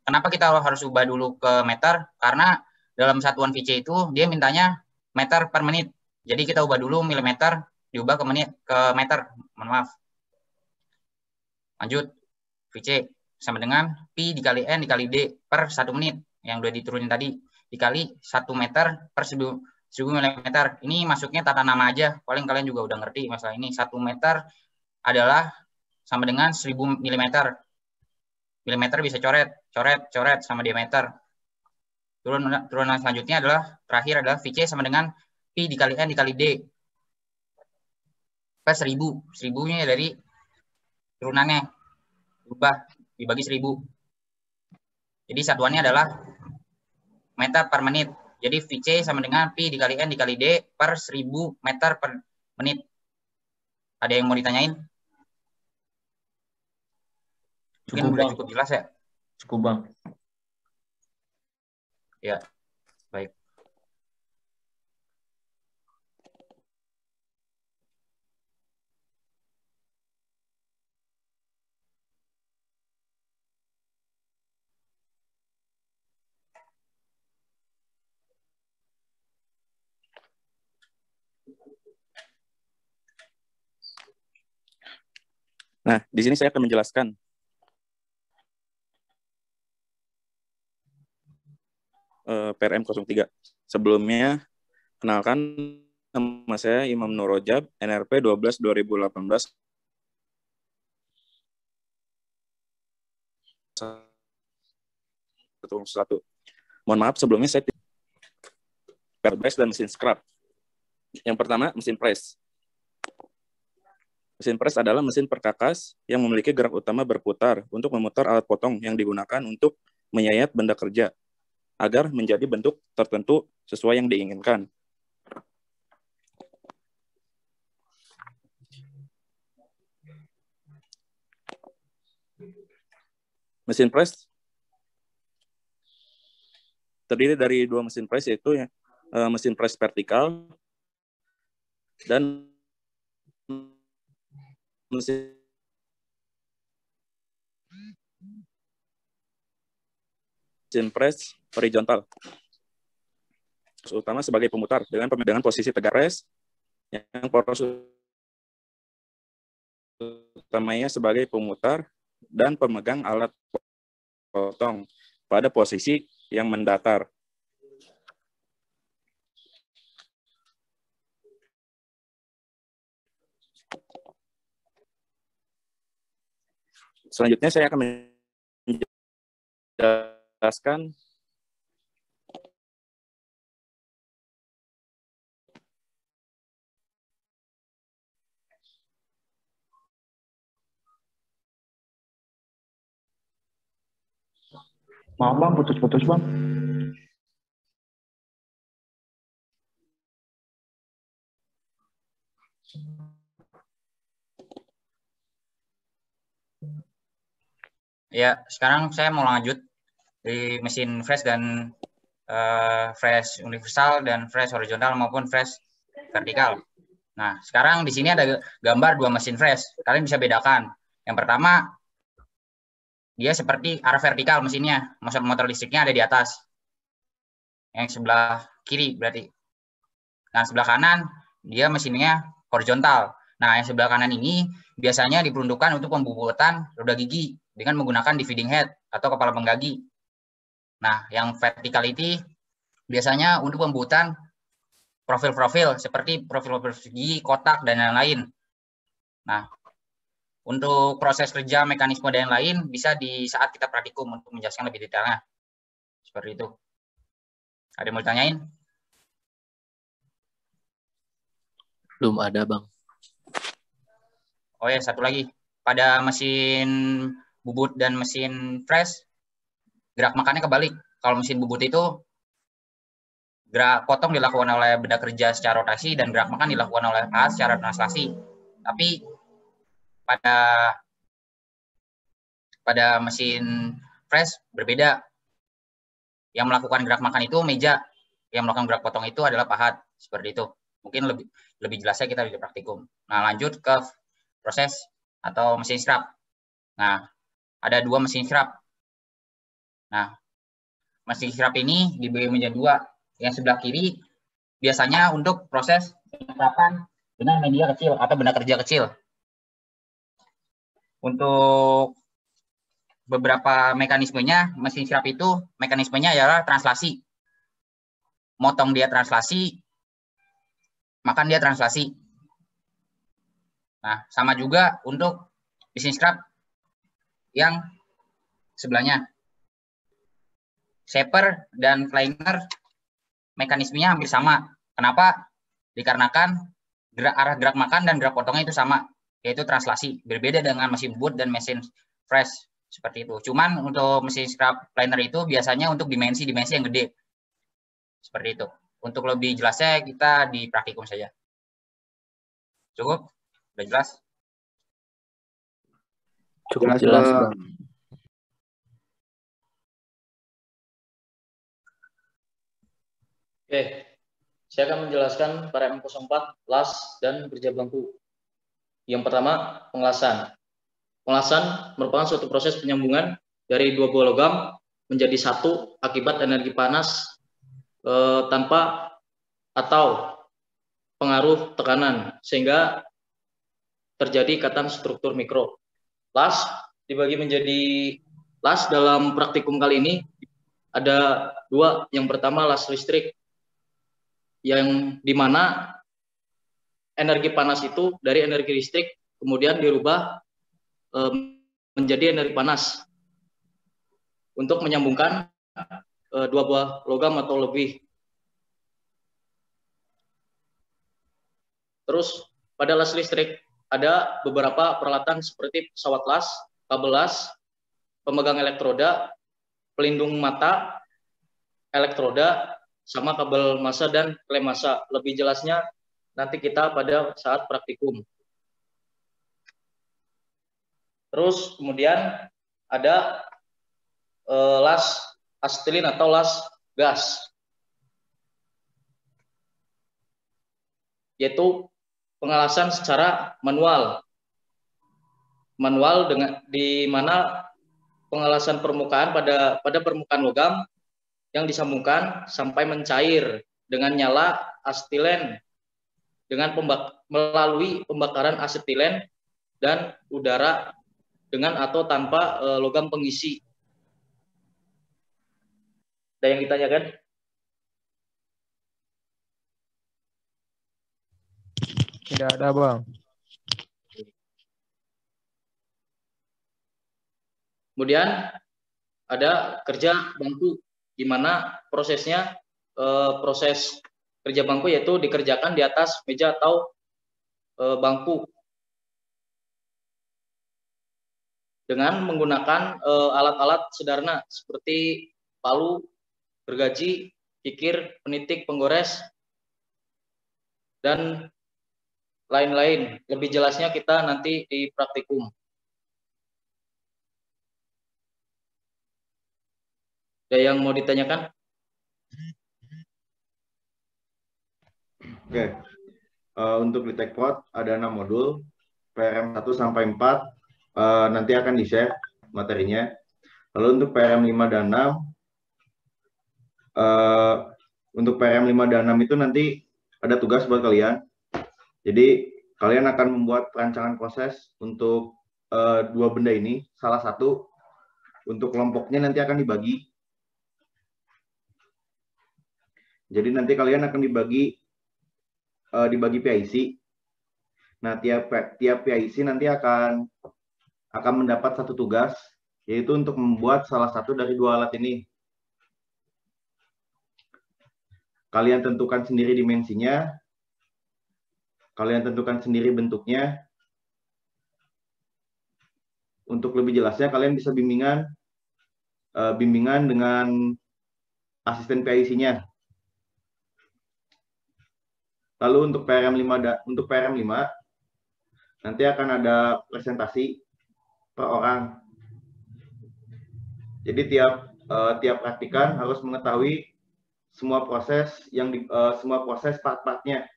Kenapa kita harus ubah dulu ke meter? Karena dalam satuan VC itu dia mintanya meter per menit. Jadi kita ubah dulu milimeter diubah ke menit, ke meter. Mohon maaf. Lanjut. VC sama dengan Pi dikali N dikali D per 1 menit yang udah diturunin tadi dikali 1 meter per 1000 mm. Ini masuknya tata nama aja. Paling kalian juga udah ngerti masalah ini. 1 meter adalah sama dengan 1000 mm. Milimeter bisa coret sama diameter. Turunan selanjutnya adalah terakhir adalah VC sama dengan Pi dikali N dikali D per 1000. 1000-nya dari turunannya berubah dibagi 1000. Jadi satuannya adalah meter per menit. Jadi VC sama dengan Pi dikali N dikali D per 1000 meter per menit. Ada yang mau ditanyain? Mungkin udah cukup jelas ya? Cukup, Bang. Ya, baik. Nah, di sini saya akan menjelaskan PRM 03. Sebelumnya, kenalkan nama saya Imam Nur Rojab, NRP 12 2018. Mohon maaf sebelumnya saya press dan mesin scrub. Yang pertama, mesin press. Mesin press adalah mesin perkakas yang memiliki gerak utama berputar untuk memutar alat potong yang digunakan untuk menyayat benda kerja agar menjadi bentuk tertentu sesuai yang diinginkan. Mesin press terdiri dari 2 mesin press, yaitu mesin press vertikal dan mesin press horizontal. Utama sebagai pemutar dengan posisi tegak press yang poros utamanya sebagai pemutar dan pemegang alat potong pada posisi yang mendatar. Selanjutnya saya akan menjelaskan Maaf bang, putus-putus bang. Ya, sekarang saya mau lanjut di mesin fresh dan fresh universal dan fresh horizontal maupun fresh vertikal. Nah, sekarang di sini ada gambar dua mesin fresh. Kalian bisa bedakan. Yang pertama, dia seperti arah vertikal mesinnya. Motor listriknya ada di atas. Yang sebelah kiri berarti. Nah, sebelah kanan, dia mesinnya horizontal. Nah, yang sebelah kanan ini biasanya diperuntukkan untuk pembubutan roda gigi dengan menggunakan dividing head atau kepala penggagi. Nah, yang verticality biasanya untuk pembuatan profil-profil seperti profil persegi, kotak, dan lain-lain. Nah, untuk proses kerja, mekanisme, dan lain-lain bisa di saat kita praktikum untuk menjelaskan lebih detailnya. Seperti itu. Ada yang mau ditanyain? Belum ada, Bang. Oh ya, satu lagi. Pada mesin bubut dan mesin fresh, gerak makannya kebalik. Kalau mesin bubut itu gerak potong dilakukan oleh benda kerja secara rotasi dan gerak makan dilakukan oleh pahat secara translasi. Tapi pada mesin fresh berbeda. Yang melakukan gerak makan itu meja, yang melakukan gerak potong itu adalah pahat. Seperti itu. Mungkin lebih jelasnya kita di praktikum. Nah, lanjut ke proses atau mesin scrap. Nah, ada dua mesin scrap. Nah, mesin scrap ini dibagi menjadi dua. Yang sebelah kiri biasanya untuk proses pengecapan dengan media kecil atau benda kerja kecil. Untuk beberapa mekanismenya, mesin scrap itu mekanismenya adalah translasi. Motong dia translasi, makan dia translasi. Nah, sama juga untuk mesin scrap yang sebelahnya. Shaper dan planer mekanismenya hampir sama. Kenapa? Dikarenakan arah gerak makan dan gerak potongnya itu sama, yaitu translasi. Berbeda dengan mesin bubut dan mesin fresh, seperti itu. Cuman untuk mesin scrap planer itu biasanya untuk dimensi-dimensi yang gede. Seperti itu. Untuk lebih jelasnya kita di praktikum saja. Cukup? Udah jelas? Cukup jelas, Bang. Oke, saya akan menjelaskan para M04, las, dan kerja bangku. Yang pertama, pengelasan. Pengelasan merupakan suatu proses penyambungan dari dua buah logam menjadi satu akibat energi panas tanpa atau pengaruh tekanan, sehingga terjadi ikatan struktur mikro. Las dibagi menjadi las dalam praktikum kali ini ada dua. Yang pertama las listrik, yang dimana energi panas itu dari energi listrik kemudian dirubah menjadi energi panas untuk menyambungkan dua buah logam atau lebih. Terus pada las listrik ada beberapa peralatan seperti pesawat las, kabel las, pemegang elektroda, pelindung mata, elektroda, sama kabel massa dan klem massa. Lebih jelasnya nanti kita pada saat praktikum. Terus kemudian ada las asetilin atau las gas, yaitu pengelasan secara manual. Manual dengan di mana pengelasan permukaan pada permukaan logam yang disambungkan sampai mencair dengan nyala asetilen dengan melalui pembakaran asetilen dan udara dengan atau tanpa logam pengisi. Ada yang ditanyakan? Tidak ada, Bang. Kemudian ada kerja bangku, di mana prosesnya proses kerja bangku yaitu dikerjakan di atas meja atau bangku dengan menggunakan alat-alat sederhana seperti palu, gergaji, kikir, penitik, penggores, dan lain-lain. Lebih jelasnya kita nanti di praktikum. Ada yang mau ditanyakan? Oke. Untuk di Tekprod ada 6 modul, PRM 1 sampai 4 nanti akan di-share materinya. Lalu untuk PRM 5 dan 6 untuk PRM 5 dan 6 itu nanti ada tugas buat kalian. Jadi kalian akan membuat perancangan proses untuk 2 benda ini. Salah satu untuk kelompoknya nanti akan dibagi. Jadi nanti kalian akan dibagi PIC. Nah, tiap PIC nanti akan mendapat satu tugas, yaitu untuk membuat salah satu dari 2 alat ini. Kalian tentukan sendiri dimensinya, kalian tentukan sendiri bentuknya. Untuk lebih jelasnya, kalian bisa bimbingan dengan asisten PIC-nya. Lalu untuk PRM 5 nanti akan ada presentasi per orang. Jadi tiap praktikan harus mengetahui semua proses semua proses part-partnya.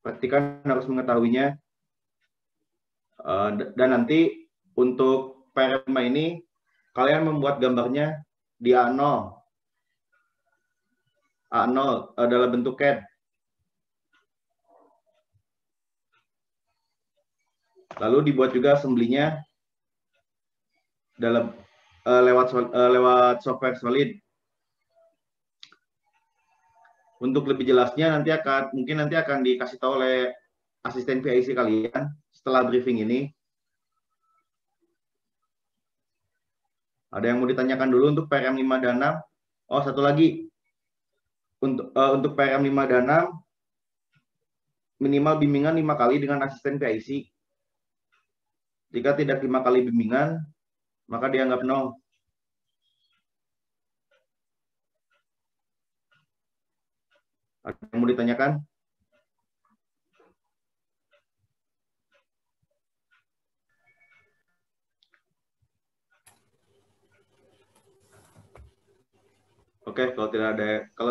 Praktikan harus mengetahuinya. Dan nanti untuk PRM 5 ini kalian membuat gambarnya di A0 dalam bentuk CAD. Lalu dibuat juga assembly-nya dalam lewat software Solid. Untuk lebih jelasnya mungkin nanti akan dikasih tahu oleh asisten PIC kalian setelah briefing ini. Ada yang mau ditanyakan dulu untuk PRM 5 dan 6? Oh, satu lagi. Untuk PRM 5 dan 6 minimal bimbingan 5 kali dengan asisten PIC. Jika tidak 5 kali bimbingan, maka dianggap nol. Ada yang mau ditanyakan? Oke, kalau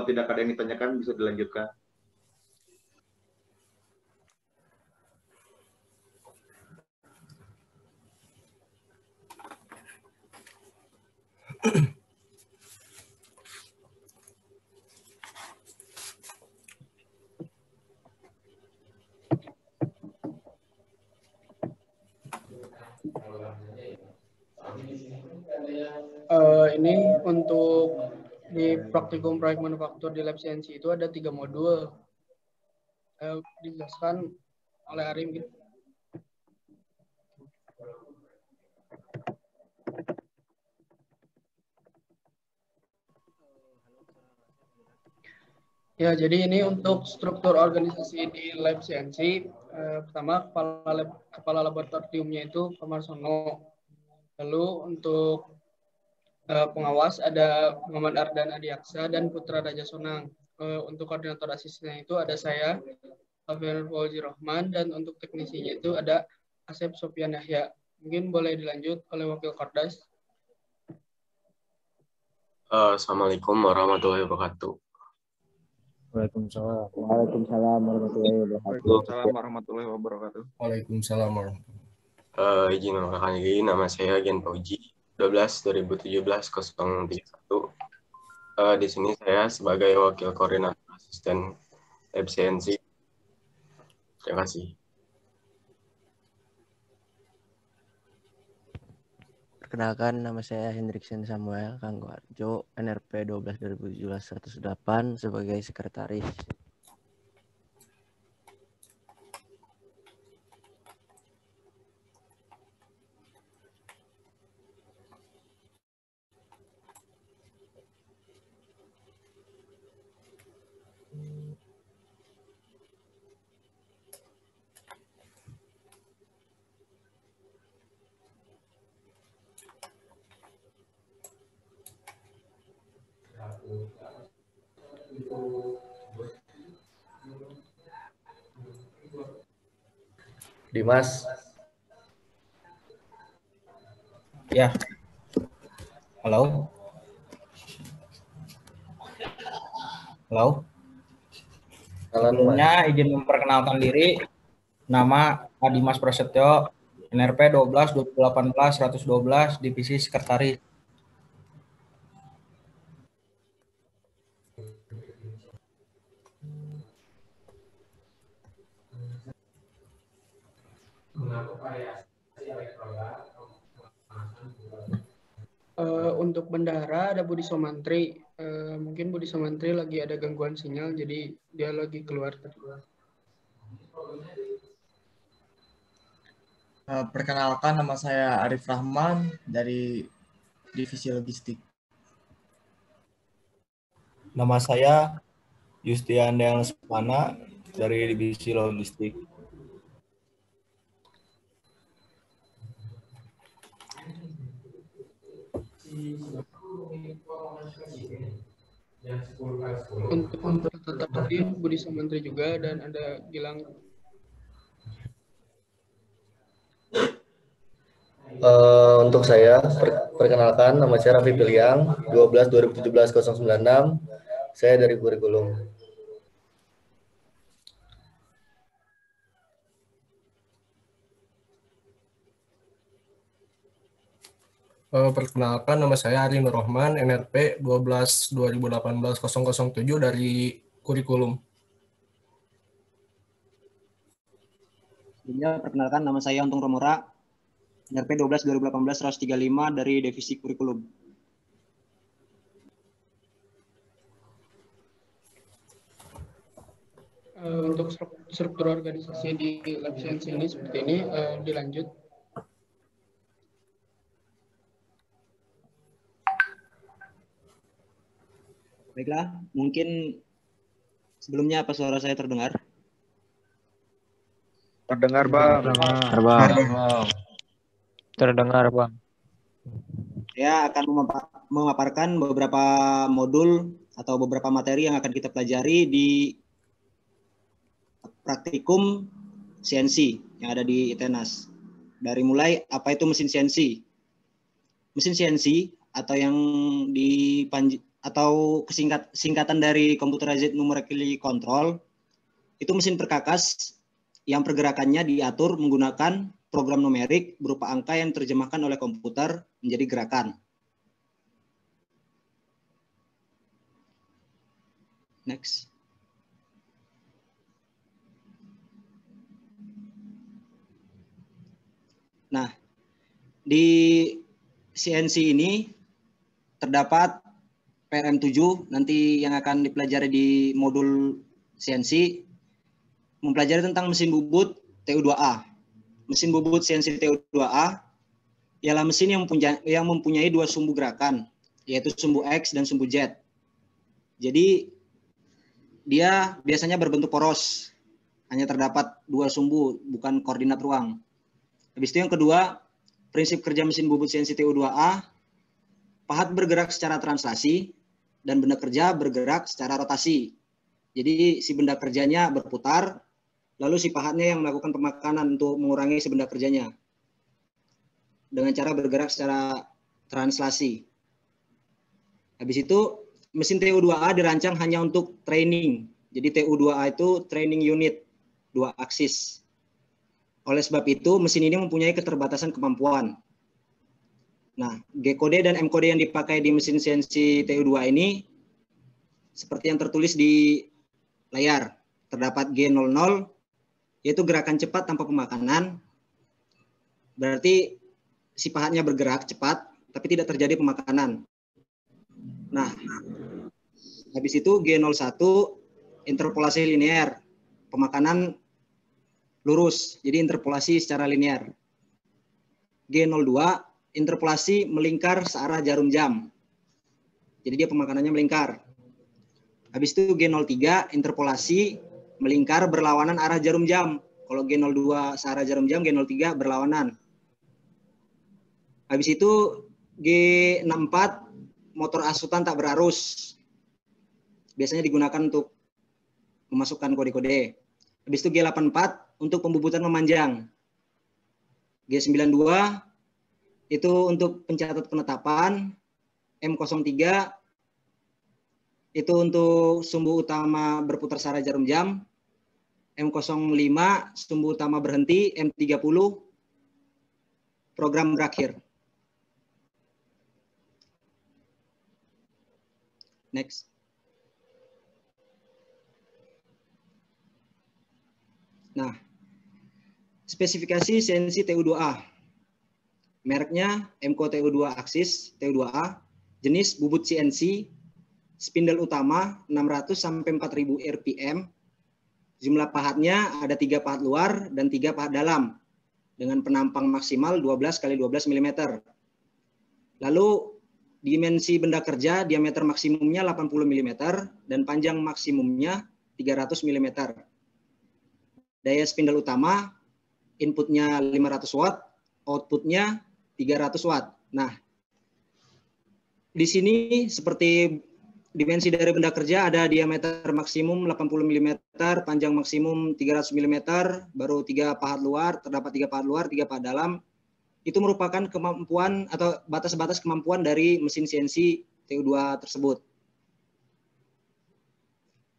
tidak ada yang ditanyakan bisa dilanjutkan. Ini untuk di praktikum proyek manufaktur di lab CNC itu ada 3 modul. Dijelaskan oleh Arim gitu. Ya, jadi ini untuk struktur organisasi di lab CNC. Pertama, kepala laboratoriumnya itu Pak Marsono. Lalu untuk pengawas ada Muhammad Ardan Adiaksa dan Putra Raja Sonang. Untuk koordinator asistennya itu ada saya, Alfian Fauzi Rahman, dan untuk teknisinya itu ada Asep Sofian Yahya. Mungkin boleh dilanjut oleh Wakil Kordas. Assalamualaikum warahmatullahi wabarakatuh. Waalaikumsalam. Waalaikumsalam warahmatullahi wabarakatuh. Waalaikumsalam warahmatullahi wabarakatuh. Waalaikumsalam warahmatullahi Izin perkenalkan diri, nama saya Gian Fauji 12/2017-031. Di sini saya sebagai wakil koordinator asisten efisiensi. Terima kasih. Perkenalkan, nama saya Hendriksen Samuel Kanggoarjo, NRP 12/2017-108 sebagai sekretaris. Dimas. Ya. Halo. Halo. Sebelumnya izin memperkenalkan diri. Nama Dimas Prasetyo, NRP 12/2018-112, Divisi Sekretaris. Untuk bendahara ada Budi Somantri. Mungkin Budi Somantri lagi ada gangguan sinyal, jadi dia lagi keluar tadi. Perkenalkan, nama saya Arif Rahman dari Divisi Logistik. Nama saya Yustian Del Sepana dari Divisi Logistik. Untuk tata tertib Budi Somantri juga, dan ada Gilang. Untuk saya, perkenalkan, nama saya Raffi Piliang, 12/2017-096, saya dari kurikulum. Perkenalkan, nama saya Ari Nur Rahman, NRP 12/2018-007 dari kurikulum. Perkenalkan, nama saya Untung Romora, NRP 12/2018-135 dari Divisi Kurikulum. Untuk struktur organisasi di Lab Science ini seperti ini, dilanjut. Baiklah, mungkin sebelumnya apa suara saya terdengar? Terdengar, Bang. Terdengar, Bang. Saya akan memaparkan beberapa modul atau beberapa materi yang akan kita pelajari di praktikum CNC yang ada di ITENAS. Dari mulai apa itu mesin CNC. Mesin CNC atau yang singkatan dari Computerized Numerically Control, itu mesin perkakas yang pergerakannya diatur menggunakan program numerik berupa angka yang diterjemahkan oleh komputer menjadi gerakan. Next. Nah, di CNC ini terdapat PRM7 nanti yang akan dipelajari di modul CNC, mempelajari tentang mesin bubut TU2A. Mesin bubut CNC TU2A ialah mesin yang mempunyai dua sumbu gerakan, yaitu sumbu X dan sumbu Z. Jadi dia biasanya berbentuk poros, hanya terdapat dua sumbu, bukan koordinat ruang. Habis itu yang kedua, prinsip kerja mesin bubut CNC TU2A, pahat bergerak secara translasi dan benda kerja bergerak secara rotasi. Jadi si benda kerjanya berputar, lalu si pahatnya yang melakukan pemakanan untuk mengurangi si benda kerjanya dengan cara bergerak secara translasi. Habis itu mesin TU2A dirancang hanya untuk training. Jadi TU2A itu training unit, 2 aksis. Oleh sebab itu mesin ini mempunyai keterbatasan kemampuan. Nah, G-kode dan M-kode yang dipakai di mesin CNC TU2 ini seperti yang tertulis di layar. Terdapat G00, yaitu gerakan cepat tanpa pemakanan. Berarti si pahatnya bergerak cepat, tapi tidak terjadi pemakanan. Nah, habis itu G01, interpolasi linear, pemakanan lurus, jadi interpolasi secara linear. G02, interpolasi melingkar searah jarum jam, jadi dia pemakanannya melingkar. Habis itu G03, interpolasi melingkar berlawanan arah jarum jam. Kalau G02 searah jarum jam, G03 berlawanan. Habis itu G64, motor asutan tak berarus. Biasanya digunakan untuk memasukkan kode-kode. Habis itu G84 untuk pembubutan memanjang. G92 itu untuk pencatat penetapan. M03 itu untuk sumbu utama berputar searah jarum jam. M05 sumbu utama berhenti. M30 program berakhir. Next. Nah, spesifikasi CNC TU2A. Mereknya MCO TU2 Axis TU2A, jenis bubut CNC, spindle utama 600 sampai 4000 RPM. Jumlah pahatnya ada 3 pahat luar dan 3 pahat dalam dengan penampang maksimal 12 x 12 mm. Lalu dimensi benda kerja diameter maksimumnya 80 mm dan panjang maksimumnya 300 mm. Daya spindle utama, inputnya 500 watt, outputnya 300 watt. Nah, di sini seperti dimensi dari benda kerja ada diameter maksimum 80 mm, panjang maksimum 300 mm, baru 3 pahat luar, terdapat 3 pahat luar, 3 pahat dalam. Itu merupakan kemampuan atau batas-batas kemampuan dari mesin CNC TU2 tersebut.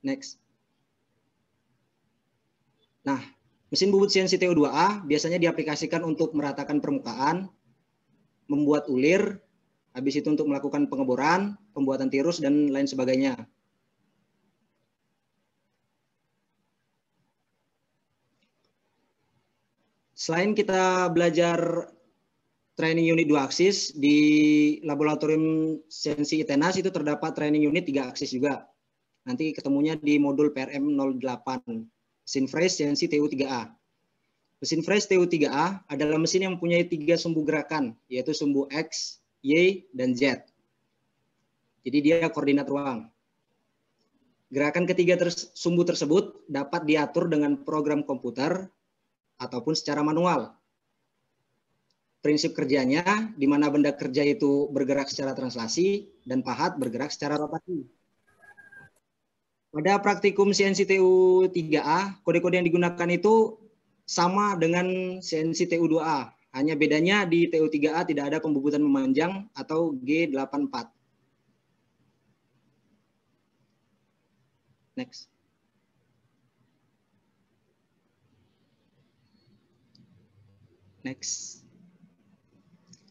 Next. Nah, mesin bubut CNC TU2A biasanya diaplikasikan untuk meratakan permukaan, membuat ulir, habis itu untuk melakukan pengeboran, pembuatan tirus, dan lain sebagainya. Selain kita belajar training unit 2 aksis, di laboratorium CNC ITENAS itu terdapat training unit 3 aksis juga. Nanti ketemunya di modul PRM 08, mesin freeze CNC TU3A. Mesin freeze TU3A adalah mesin yang mempunyai 3 sumbu gerakan, yaitu sumbu X, Y, dan Z. Jadi dia koordinat ruang. Gerakan ketiga sumbu tersebut dapat diatur dengan program komputer ataupun secara manual. Prinsip kerjanya, di mana benda kerja itu bergerak secara translasi dan pahat bergerak secara rotasi. Pada praktikum CNC TU3A, kode-kode yang digunakan itu sama dengan CNC TU2A. Hanya bedanya di TU3A tidak ada pembubutan memanjang atau G84. Next. Next.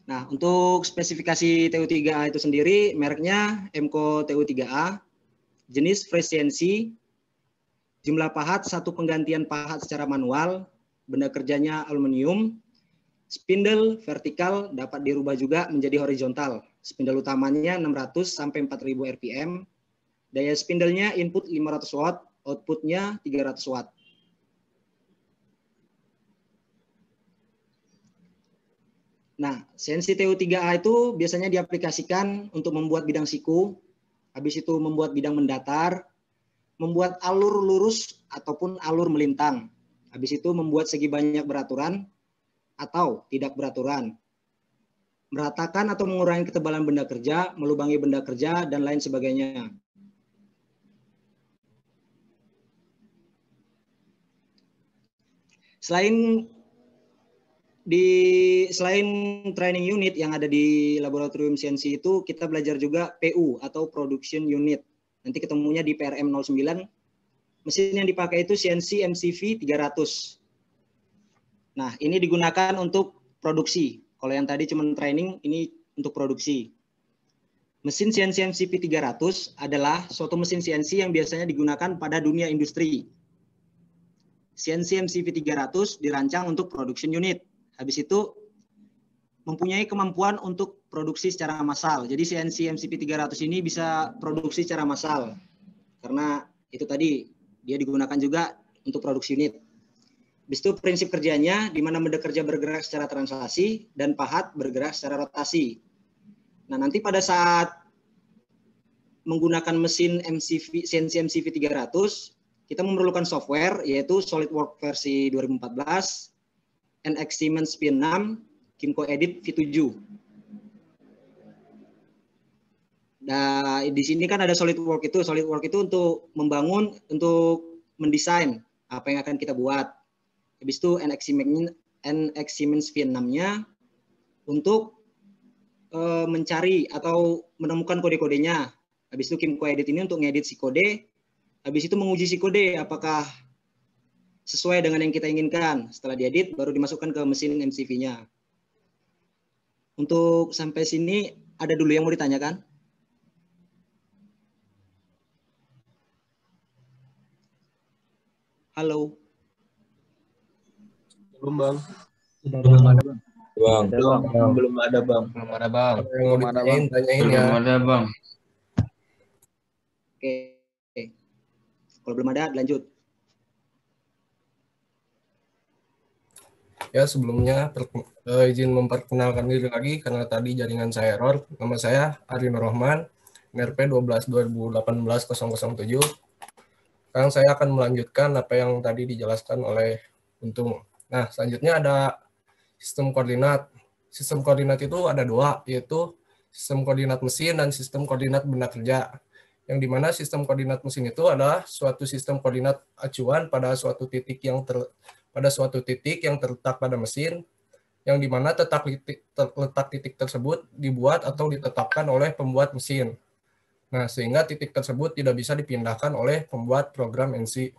Nah, untuk spesifikasi TU3A itu sendiri, mereknya MCO TU3A, jenis freeze CNC, jumlah pahat 1 penggantian pahat secara manual, benda kerjanya aluminium, spindle vertikal dapat dirubah juga menjadi horizontal. Spindle utamanya 600 sampai 4000 RPM, daya spindlenya input 500 watt, outputnya 300 watt. Nah, CNC TU3A itu biasanya diaplikasikan untuk membuat bidang siku, habis itu membuat bidang mendatar, membuat alur lurus ataupun alur melintang, habis itu membuat segi banyak beraturan atau tidak beraturan, meratakan atau mengurangi ketebalan benda kerja, melubangi benda kerja, dan lain sebagainya. Selain training unit yang ada di laboratorium CNC itu, kita belajar juga PU atau production unit. Nanti ketemunya di PRM 09. Mesin yang dipakai itu CNC MCV 300. Nah, ini digunakan untuk produksi. Kalau yang tadi cuma training, ini untuk produksi. Mesin CNC MCP 300 adalah suatu mesin CNC yang biasanya digunakan pada dunia industri. CNC MCP 300 dirancang untuk production unit. Habis itu mempunyai kemampuan untuk produksi secara massal. Jadi CNC MCP 300 ini bisa produksi secara massal. Karena itu tadi dia digunakan juga untuk produksi unit. Habis itu prinsip kerjanya di mana mode kerja bergerak secara translasi dan pahat bergerak secara rotasi. Nah, nanti pada saat menggunakan mesin CNC MCP 300, kita memerlukan software yaitu SolidWorks versi 2014, NX Siemens V6, Kimco Edit V7. Nah, di sini kan ada SolidWorks itu. SolidWorks itu untuk membangun, untuk mendesain apa yang akan kita buat. Habis itu NX Siemens V6-nya untuk mencari atau menemukan kode-kodenya. Habis itu Kimco Edit ini untuk ngedit si kode. Habis itu menguji si kode apakah sesuai dengan yang kita inginkan. Setelah diedit baru dimasukkan ke mesin MCV-nya. Untuk sampai sini ada dulu yang mau ditanyakan? Halo. Belum, Bang. Belum ada, Bang. Bang. Belum ada, Bang. Belum ada, Bang. Belum ada, Bang. Tanyain ya. Belum ada, Bang. Oke. Kalau belum ada, lanjut. Ya, sebelumnya izin memperkenalkan diri lagi karena tadi jaringan saya error. Nama saya Ari Nur Rahman, NRP 12/2018-007. Sekarang saya akan melanjutkan apa yang tadi dijelaskan oleh Untung. Nah, selanjutnya ada sistem koordinat. Sistem koordinat itu ada dua, yaitu sistem koordinat mesin dan sistem koordinat benda kerja. Yang dimana sistem koordinat mesin itu adalah suatu sistem koordinat acuan pada suatu titik yang terletak pada mesin, yang dimana letak titik tersebut dibuat atau ditetapkan oleh pembuat mesin. Nah, sehingga titik tersebut tidak bisa dipindahkan oleh pembuat program NC.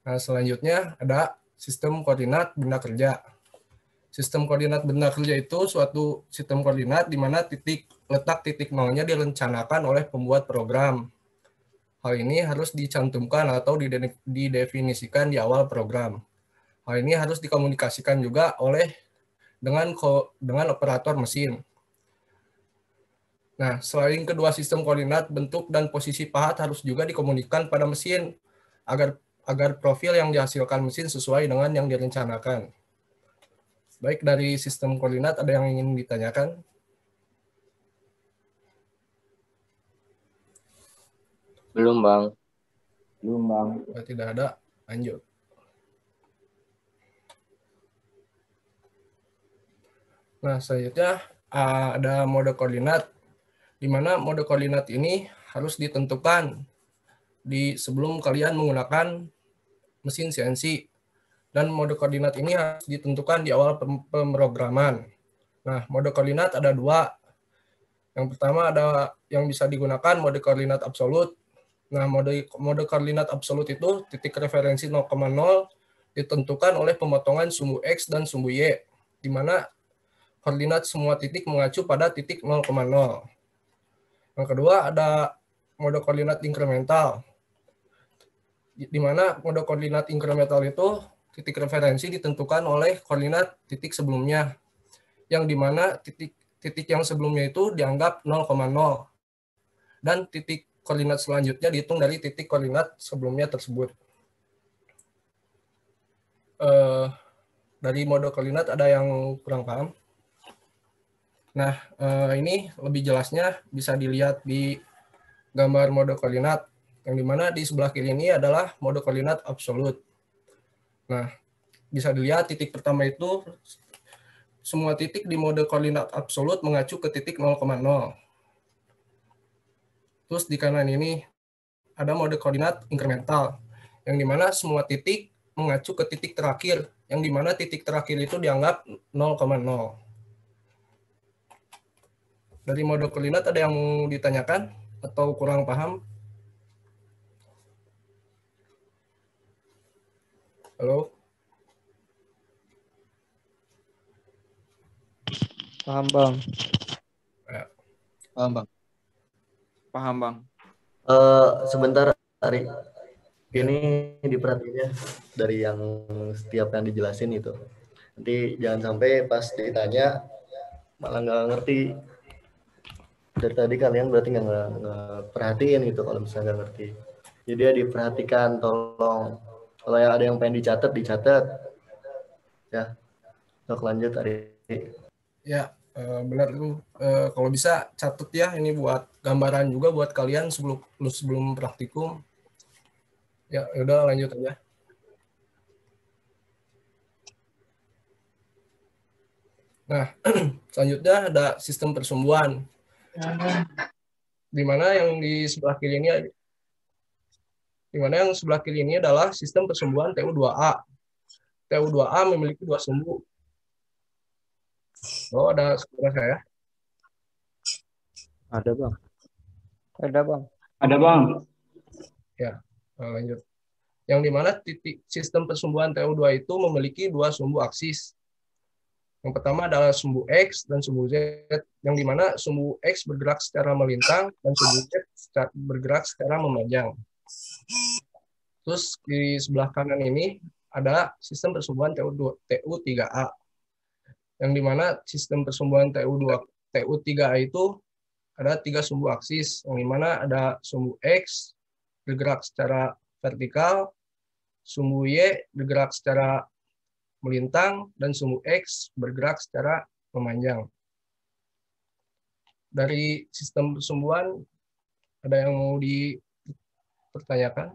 Nah, selanjutnya ada sistem koordinat benda kerja. Sistem koordinat benda kerja itu suatu sistem koordinat di mana letak titik nolnya direncanakan oleh pembuat program. Hal ini harus dicantumkan atau didefinisikan di awal program. Hal ini harus dikomunikasikan juga dengan operator mesin. Nah, selain kedua sistem koordinat, bentuk dan posisi pahat harus juga dikomunikasikan pada mesin agar profil yang dihasilkan mesin sesuai dengan yang direncanakan. Baik, dari sistem koordinat ada yang ingin ditanyakan? Belum, Bang. Belum, Bang. Tidak ada, lanjut. Nah, selanjutnya ada mode koordinat, di mana mode koordinat ini harus ditentukan sebelum kalian menggunakan mesin CNC. Dan mode koordinat ini harus ditentukan di awal pemrograman. Nah, mode koordinat ada dua. Yang pertama ada yang bisa digunakan mode koordinat absolut. Nah, mode koordinat absolut itu titik referensi 0,0 ditentukan oleh pemotongan sumbu X dan sumbu Y, di mana koordinat semua titik mengacu pada titik 0,0. Yang kedua ada mode koordinat inkremental, di mana mode koordinat inkremental itu titik referensi ditentukan oleh koordinat titik sebelumnya, yang di mana titik yang sebelumnya itu dianggap 0,0 dan titik koordinat selanjutnya dihitung dari titik koordinat sebelumnya tersebut. Dari mode koordinat ada yang kurang paham? Nah, ini lebih jelasnya bisa dilihat di gambar mode koordinat, yang dimana di sebelah kiri ini adalah mode koordinat absolut. Nah, bisa dilihat titik pertama itu semua titik di mode koordinat absolut mengacu ke titik 0,0. Terus di kanan ini ada mode koordinat inkremental, yang dimana semua titik mengacu ke titik terakhir, yang dimana titik terakhir itu dianggap 0,0. Dari mode koordinat ada yang mau ditanyakan atau kurang paham? Halo? Paham, Bang. Paham, Bang. Paham, Bang. Sebentar, Ari. Ini diperhatiin ya dari yang setiap yang dijelasin itu. Nanti jangan sampai pas ditanya malah nggak ngerti. Dari tadi kalian berarti nggak perhatiin gitu kalau misalnya nggak ngerti. Jadi ya diperhatikan, tolong. Kalau yang ada yang pengen dicatat, ya. Untuk lanjut, Ari. Ya, benar tuh. Kalau bisa catat ya, ini buat gambaran juga buat kalian sebelum praktikum. Ya, udah lanjut aja. Nah, selanjutnya ada sistem persumbuhan. Di mana yang sebelah kiri ini adalah sistem persumbuhan TU2A. TU2A memiliki 2 sumbu. Oh, ada suara saya? Ada, Bang. Ada, Bang. Ya, lanjut. Yang dimana titik sistem persumbuhan TU2 itu memiliki 2 sumbu aksis. Yang pertama adalah sumbu X dan sumbu Z, yang dimana sumbu X bergerak secara melintang dan sumbu Z bergerak secara memanjang. Terus di sebelah kanan ini ada sistem persumbuhan TU3A, yang dimana sistem persumbuhan TU3A itu ada 3 sumbu aksis, yang dimana ada sumbu X bergerak secara vertikal, sumbu Y bergerak secara melintang, dan sumbu X bergerak secara memanjang. Dari sistem persumbuhan, ada yang mau dipertanyakan?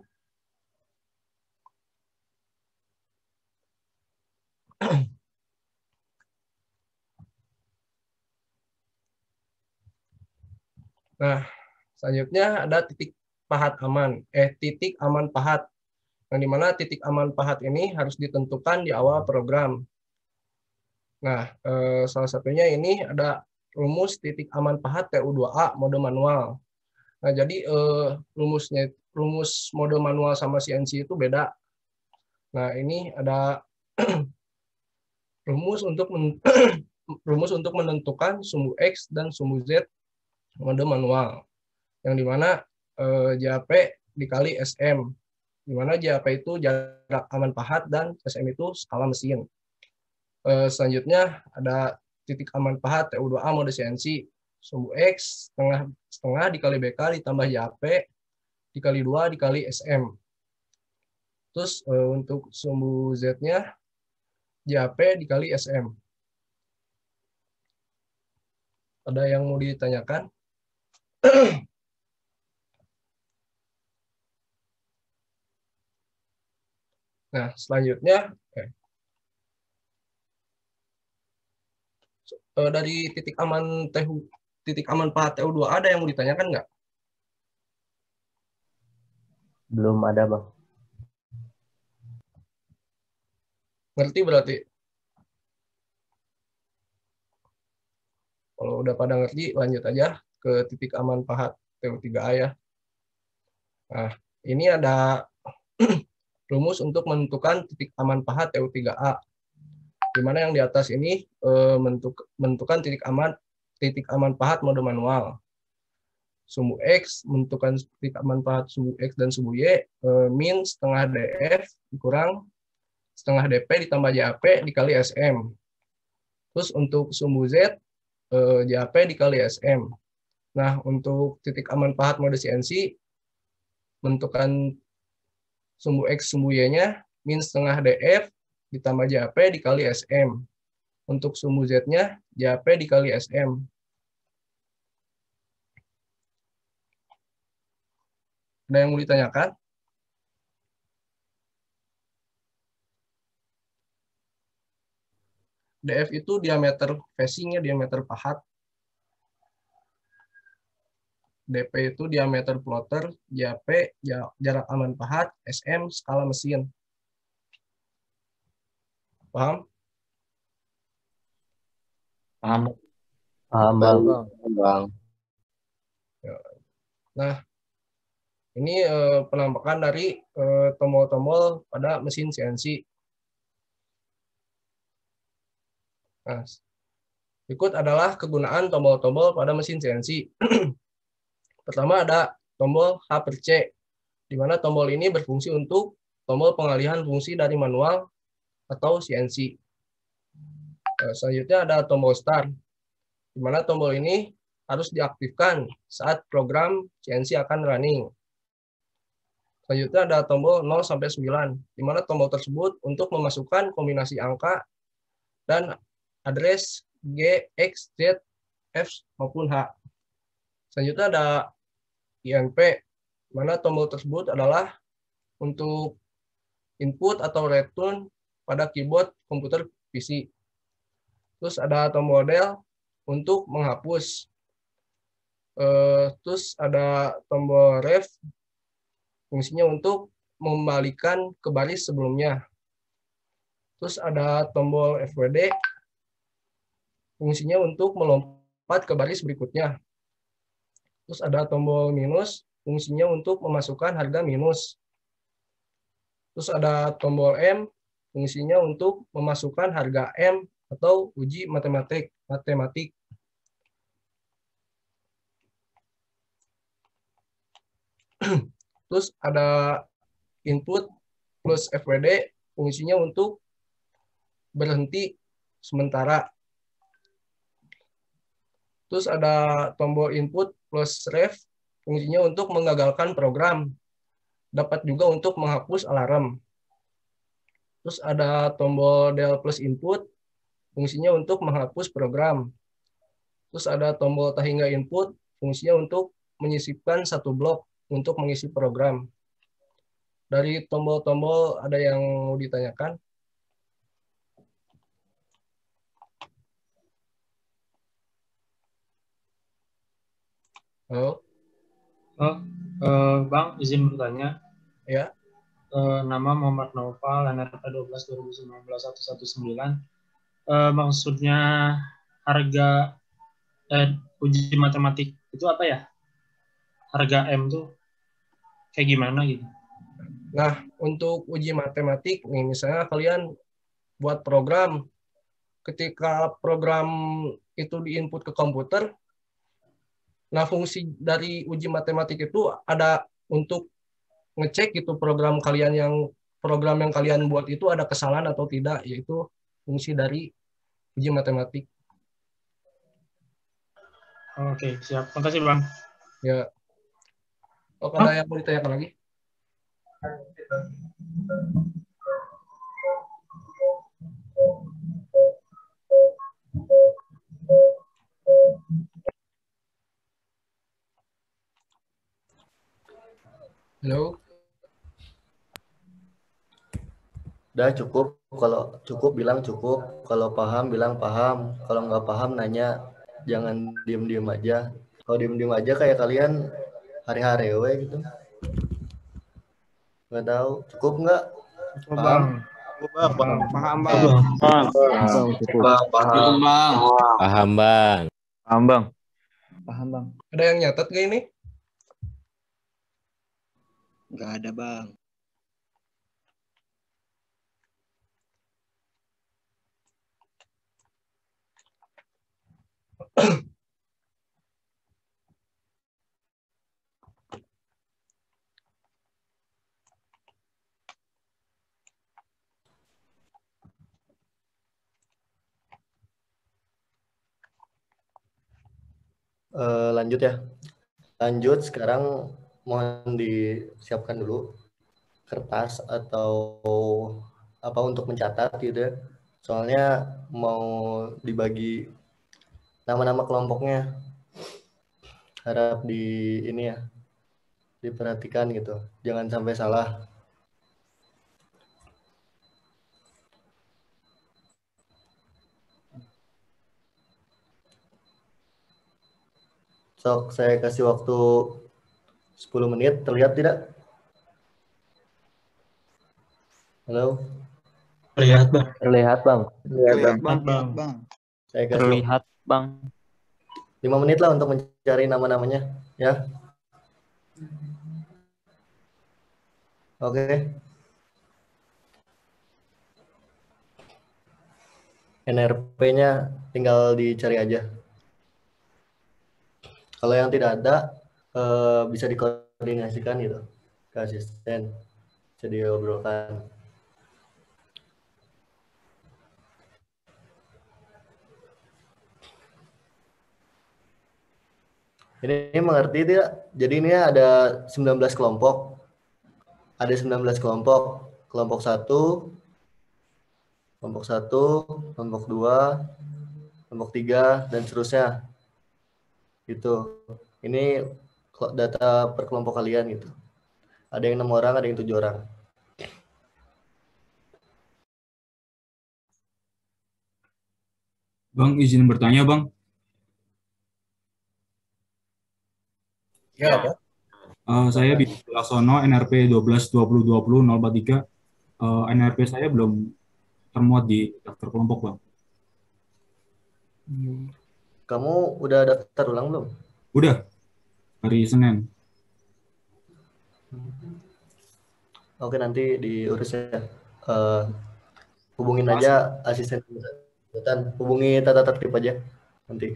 Nah, selanjutnya ada titik aman pahat. Yang dimana titik aman pahat ini harus ditentukan di awal program. Nah, salah satunya ini ada rumus titik aman pahat TU2A mode manual. Nah, jadi rumus mode manual sama CNC itu beda. Nah, ini ada rumus untuk menentukan sumbu X dan sumbu Z mode manual. Yang dimana JAP dikali SM. Di mana JAP itu jarak aman pahat dan SM itu skala mesin. Selanjutnya ada titik aman pahat TU2A mode CNC. Sumbu X setengah dikali BK ditambah JAP dikali 2 dikali SM. Terus untuk sumbu Z-nya JAP dikali SM. Ada yang mau ditanyakan? Nah, selanjutnya dari titik aman pahat TU2 ada yang mau ditanyakan nggak? Belum ada, Bang. Ngerti berarti? Kalau udah pada ngerti, lanjut aja ke titik aman pahat TU3A ya. Nah, ini ada rumus untuk menentukan titik aman pahat TU3A. Di mana yang di atas ini menentukan titik aman pahat mode manual. Sumbu X menentukan titik aman pahat sumbu X dan sumbu Y, min setengah DF dikurang setengah DP ditambah JAP dikali SM. Terus untuk sumbu Z, JAP dikali SM. Nah, untuk titik aman pahat mode CNC, menentukan sumbu X sumbu Y-nya min setengah DF ditambah JAP dikali SM. Untuk sumbu Z-nya JAP dikali SM. Ada yang mau ditanyakan? DF itu diameter facing-nya, diameter pahat. DP itu diameter plotter, JAP jarak aman pahat, SM skala mesin. Paham? Paham, Bang. Nah, ini penampakan dari tombol-tombol pada mesin CNC. Nah, Berikut adalah kegunaan tombol-tombol pada mesin CNC. Pertama ada tombol H/C, di mana tombol ini berfungsi untuk tombol pengalihan fungsi dari manual atau CNC. Selanjutnya ada tombol Start, di mana tombol ini harus diaktifkan saat program CNC akan running. Selanjutnya ada tombol 0 sampai 9, di mana tombol tersebut untuk memasukkan kombinasi angka dan address G, X, Z, F maupun H. Selanjutnya ada INP, di mana tombol tersebut adalah untuk input atau return pada keyboard komputer PC. Terus ada tombol del untuk menghapus. Terus ada tombol ref, fungsinya untuk mengembalikan ke baris sebelumnya. Terus ada tombol FWD, fungsinya untuk melompat ke baris berikutnya. Terus ada tombol minus, fungsinya untuk memasukkan harga minus. Terus ada tombol M, fungsinya untuk memasukkan harga M atau uji matematik. Terus ada input plus FWD, fungsinya untuk berhenti sementara. Terus ada tombol input plus ref, fungsinya untuk menggagalkan program. Dapat juga untuk menghapus alarm. Terus ada tombol del plus input, fungsinya untuk menghapus program. Terus ada tombol tahingga input, fungsinya untuk menyisipkan satu blok untuk mengisi program. Dari tombol-tombol ada yang mau ditanyakan? Halo? Bang, izin bertanya. Ya. Nama Muhammad Naufal, NRP 12 2019 119. Maksudnya harga uji matematik itu apa ya? Harga M tuh kayak gimana gitu? Nah, untuk uji matematik nih, misalnya kalian buat program, ketika program itu diinput ke komputer, nah fungsi dari uji matematik itu ada untuk ngecek gitu program yang kalian buat itu ada kesalahan atau tidak, yaitu fungsi dari uji matematik. Oke, siap. Makasih, Bang. Ya. Oh, ada yang mau ditanyakan lagi? Halo? Udah cukup, kalau cukup bilang cukup, kalau paham bilang paham, kalau nggak paham nanya, jangan diem-diem aja. Kalau diem-diem aja kayak kalian hari-hari gitu. Nggak tahu, cukup nggak? Paham? Paham, Bang. Paham, Bang. Ada yang nyatet gak ini? Nggak ada, Bang. Lanjut ya. Lanjut, sekarang mohon disiapkan dulu kertas atau apa untuk mencatat gitu ya. Soalnya mau dibagi nama-nama kelompoknya. Harap ini ya, diperhatikan gitu. Jangan sampai salah. Sok, saya kasih waktu 10 menit, terlihat tidak? Halo? Terlihat, Bang. Terlihat, Bang. Terlihat, Bang. Saya kasih Terlihat, Bang. 5 menit lah untuk mencari nama-namanya, ya. Oke. NRP-nya tinggal dicari aja. Kalau yang tidak ada, bisa dikoordinasikan gitu ke asisten, bisa diobrolkan. Ini mengerti tidak? Jadi ini ada 19 kelompok. Ada 19 kelompok. Kelompok 1, kelompok 1, kelompok 2, kelompok 3, dan seterusnya. Gitu. Ini data per kelompok kalian gitu. Ada yang 6 orang, ada yang 7 orang. Bang, izin bertanya, Bang. Ya, Pak. Saya Bima Laksono, NRP 122020-043. NRP saya belum termuat di daftar kelompok, Bang. Kamu udah daftar ulang belum? Udah, hari Senin. Oke, nanti diurus ya. Hubungin aja asisten kesehatan. Hubungi tata tertib aja nanti.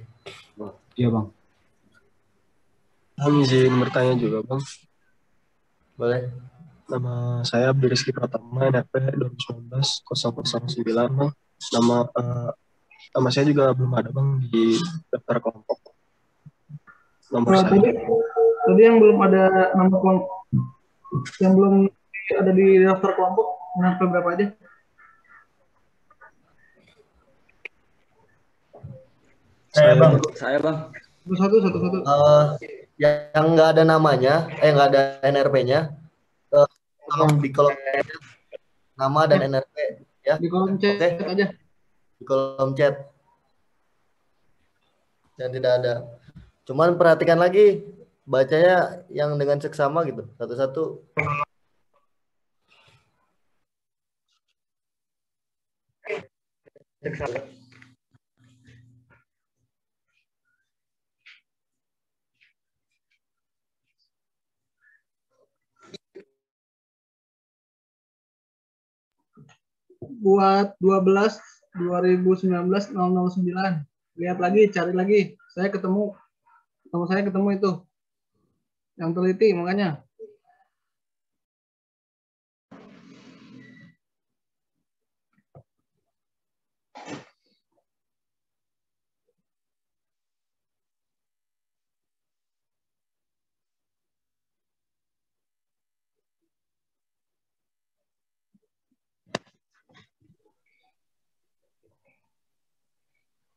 Iya, Bang. Bang, izin bertanya juga, Bang. Boleh. Nama saya Abdi Rizky Pratama, NRP 2019-009, Bang. Nama saya juga belum ada, Bang, di daftar kelompok. Nomor saya. Tadi yang belum ada nama kelompok, yang belum ada di daftar kelompok, NRP berapa aja? Saya bang. Satu. Yang nggak ada namanya, nggak ada NRP-nya, di kolom nama dan NRP ya. Di kolom chat aja. Di kolom chat. Yang tidak ada. Cuman perhatikan lagi, bacanya yang dengan seksama gitu, satu-satu. Buat 12/2019/009. Lihat lagi, cari lagi. Saya ketemu itu. Yang teliti makanya.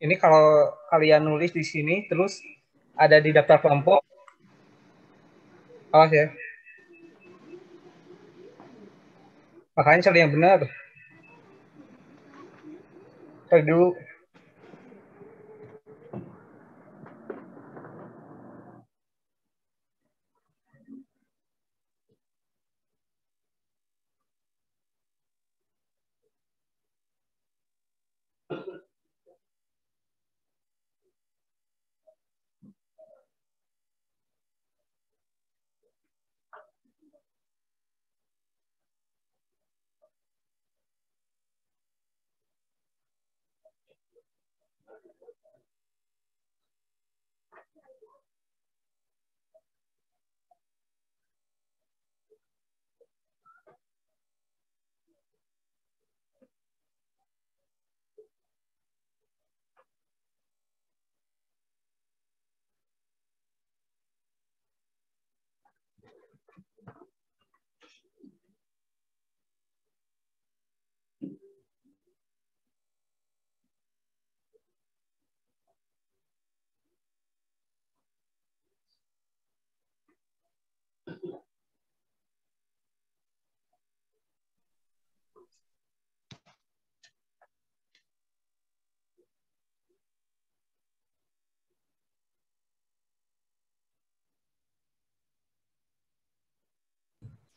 Ini kalau kalian nulis di sini terus ada di daftar kelompok, awas ya. Makanya cari yang benar. Cari dulu.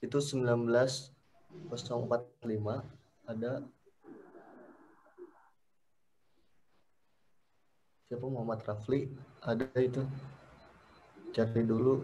Itu 19.045 ada siapa, Muhammad Rafli, ada itu, cari dulu.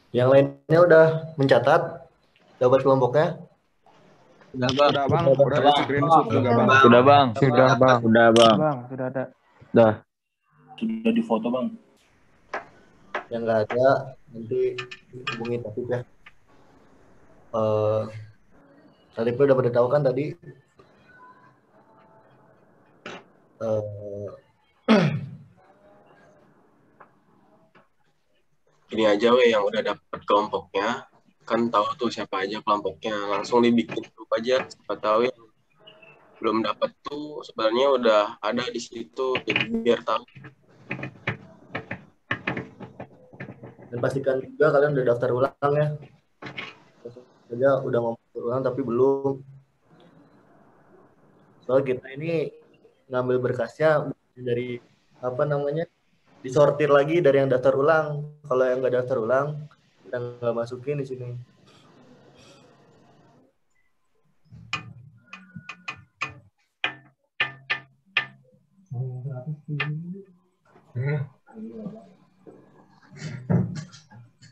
Yang lainnya udah mencatat dapat kelompoknya? Udah bang. Udah bang, udah di screenshot juga bang. Sudah bang. Sudah bang. Sudah bang. Bang, sudah ada. Dah. Sudah difoto bang. Yang nggak ada nanti hubungi Tatif ya. Tatif udah beritahu kan tadi. Ini aja weh yang udah dapet kelompoknya, kan tahu tuh siapa aja kelompoknya, langsung dibikin grup aja. Siapa tahu yang belum dapat tuh sebenarnya udah ada di situ, jadi biar tahu. Dan pastikan juga kalian udah daftar ulang ya. Saja udah ngomong ulang tapi belum. Soal kita ini ngambil berkasnya dari apa namanya, disortir lagi dari yang daftar ulang. Kalau yang nggak daftar ulang, kita nggak masukin di sini.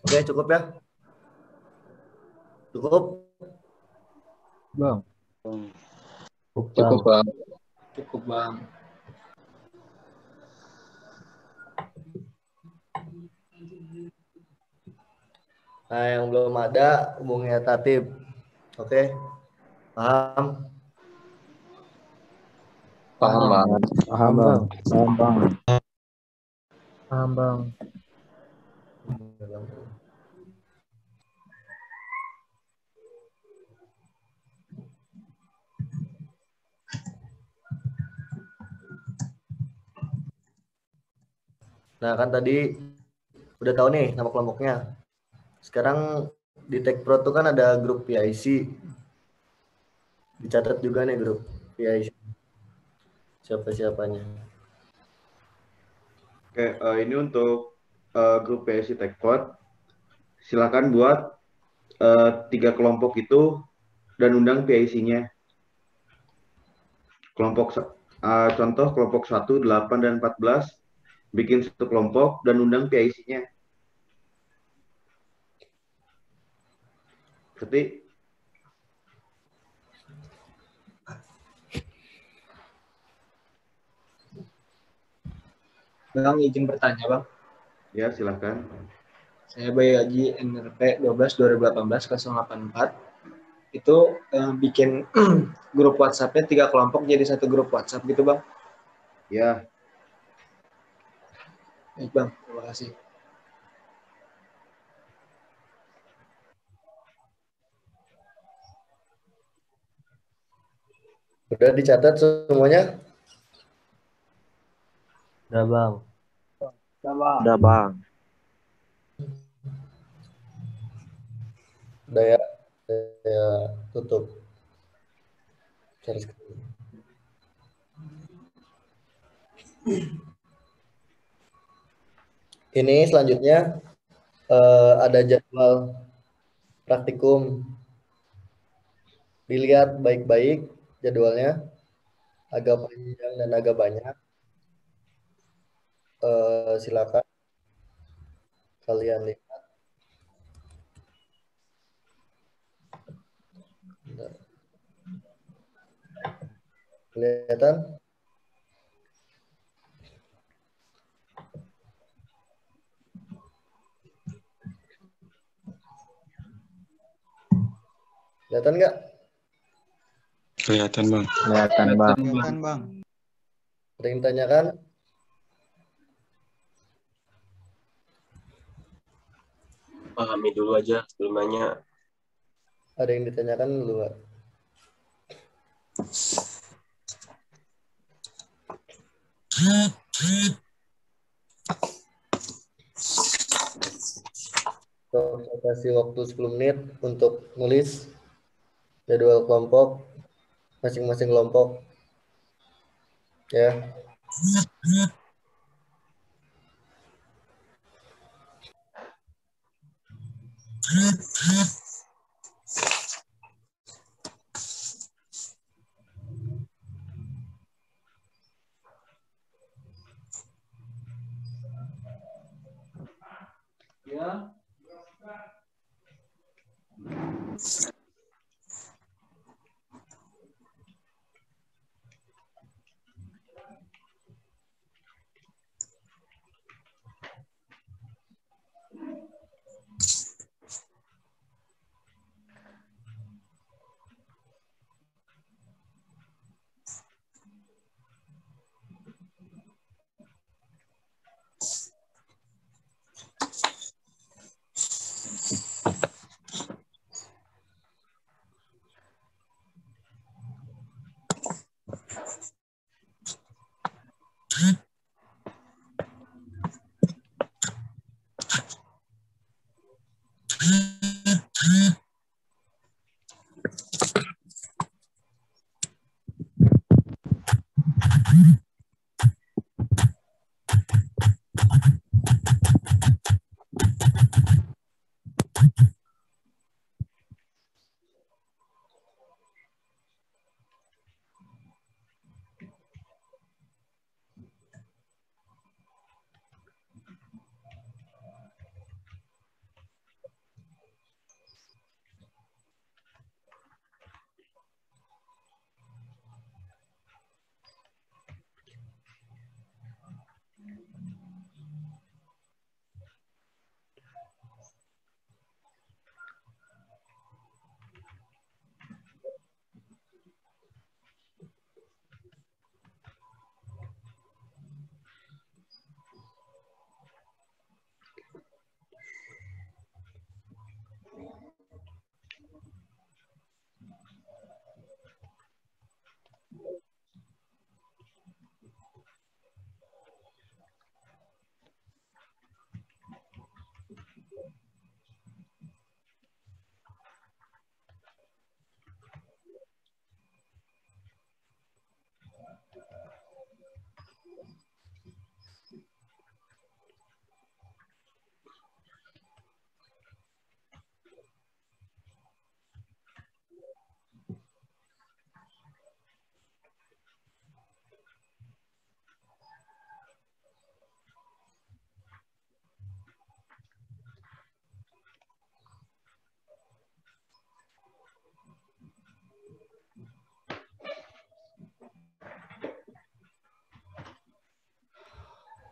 Oke, cukup ya? Cukup? Bang. Cukup bang. Cukup bang. Nah, yang belum ada hubungi Tatib. Oke? Paham? Paham bang. Paham bang. Paham bang. Paham bang. Nah, kan tadi udah tahu nih nama kelompoknya. Sekarang di TechPro tuh kan ada grup PIC. Dicatat juga nih grup PIC. Siapa-siapanya. Oke, ini untuk grup PIC TechPod. Silakan buat 3 kelompok itu dan undang PIC-nya. Contoh kelompok 1, 8, dan 14. Bikin satu kelompok dan undang PIC-nya. Seperti Bang, izin bertanya bang. ya, silakan. Saya Bayu Haji NRP 12-2018-084. Itu bikin grup WhatsApp-nya 3 kelompok jadi satu grup WhatsApp gitu bang. Ya. Baik bang, terima kasih. Udah dicatat semuanya? Udah bang. Udah bang. Udah ya, saya tutup. Share screen. Ini selanjutnya ada jadwal praktikum. Dilihat baik-baik jadwalnya. agak panjang dan agak banyak. Silakan kalian lihat. Bentar. Kelihatan? Kelihatan nggak? Kelihatan, Bang. Kelihatan, Bang. Kelihatan, Bang. Ada yang ditanyakan? Pahami dulu aja sebelum nanya. Ada yang ditanyakan dulu, Pak? Saya kasih waktu 10 menit untuk nulis jadwal kelompok masing-masing kelompok. Ya. Ya.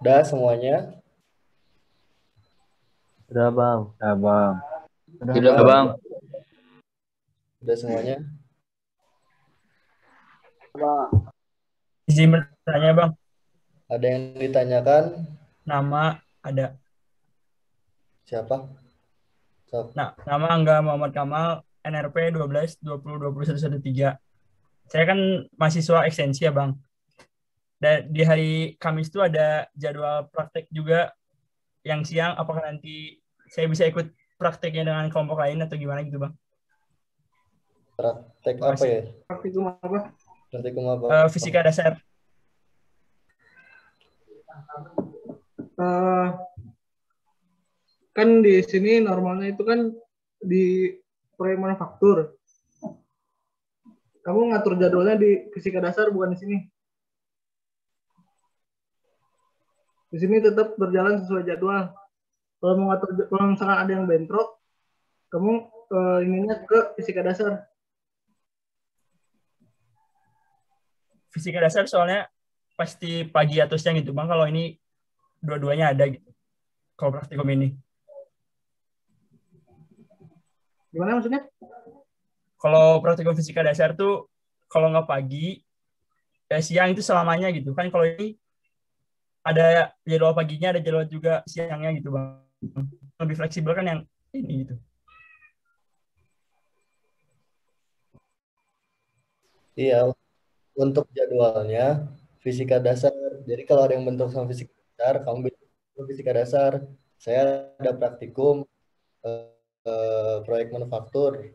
Udah semuanya? Udah, Bang. Udah, Bang. Udah, Bang. Udah semuanya? Izin bertanya, Bang. Ada yang ditanyakan? Nama ada. Siapa? Nah, nama Angga Muhammad Kamal, NRP 12 20 21 13. Saya kan mahasiswa ekstensi ya, Bang. Dan di hari Kamis itu ada jadwal praktek juga yang siang. Apakah nanti saya bisa ikut prakteknya dengan kelompok lain atau gimana gitu, Bang? Praktek apa ya? Praktikum apa? Praktikum apa? Fisika dasar. Kan di sini normalnya itu kan di proyek manufaktur. Kamu ngatur jadwalnya di fisika dasar, bukan di sini. Di sini tetap berjalan sesuai jadwal. Kalau mau ngatur, kalau misalkan ada yang bentrok, kamu ininya ke fisika dasar. Fisika dasar soalnya pasti pagi atau siang gitu Bang. Kalau ini dua-duanya ada gitu. Kalau praktikum ini. Gimana maksudnya? Kalau praktikum fisika dasar tuh kalau nggak pagi, ya siang itu selamanya gitu kan. Kalau ini ada jadwal paginya, ada jadwal juga siangnya gitu Bang. Lebih fleksibel kan yang ini gitu. Iya, untuk jadwalnya fisika dasar. Jadi kalau ada yang bentrok sama fisika dasar, kamu bilang fisika dasar. Saya ada praktikum proyek manufaktur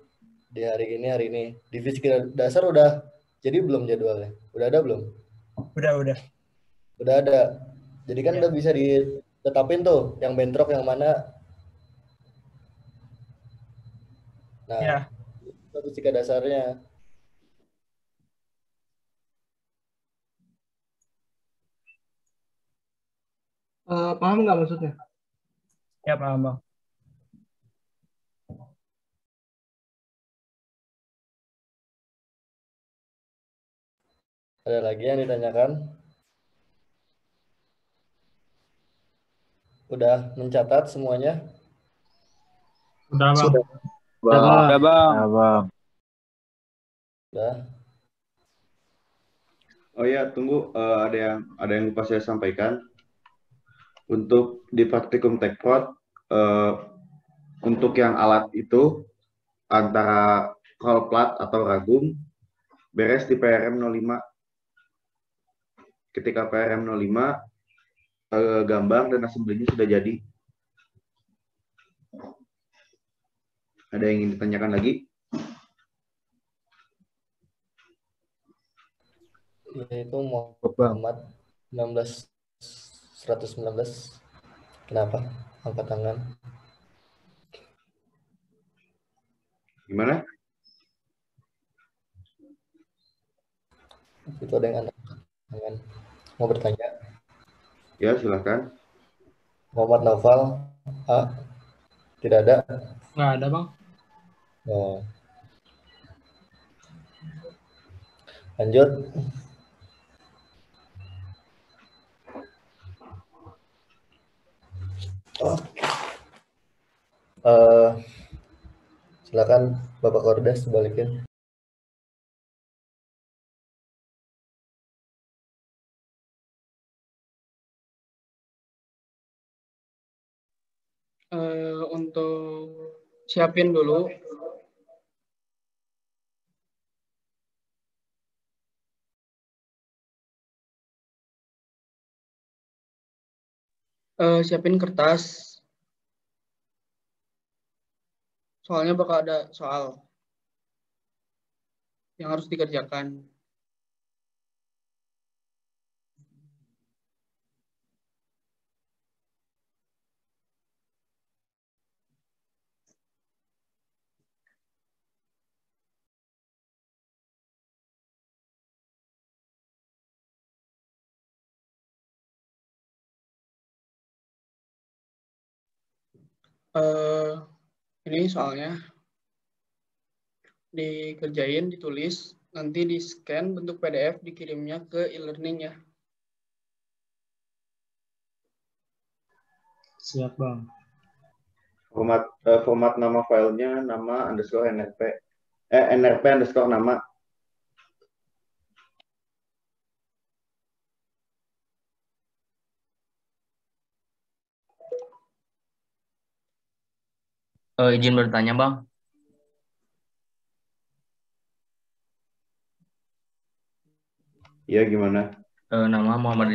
di hari ini. Di fisika dasar udah jadi belum jadwalnya? Udah ada belum? Udah. Udah ada. Jadi kan udah bisa ditetapin tuh yang bentrok yang mana. Nah, itu fisika dasarnya. Paham nggak maksudnya? Ya paham Bang. Ada lagi yang ditanyakan? Udah mencatat semuanya? Udah Bang. Udah, Bang. Udah. Oh ya, tunggu, ada yang lupa saya sampaikan. Untuk di praktikum tekprod, untuk yang alat itu antara roll plat atau ragum beres di PRM 05. Ketika PRM 05 gambar dan assembly-nya sudah jadi. Ada yang ingin ditanyakan lagi? Itu Muhammad 119. Kenapa? Angkat tangan. Gimana? Itu ada yang angkat tangan. Mau bertanya? Ya, silakan. Muhammad Naufal. Tidak ada? Nggak ada, Bang. Oh. Lanjut. Silakan Bapak Kordes balikin. Untuk siapin dulu. Siapin kertas. Soalnya bakal ada soal yang harus dikerjakan. Ini soalnya dikerjain, ditulis, nanti di scan bentuk PDF, dikirimnya ke e-learning ya. Siap Bang. Format nama filenya nama underscore nrp nrp underscore nama. Izin bertanya Bang. Iya, gimana? Nama Muhammad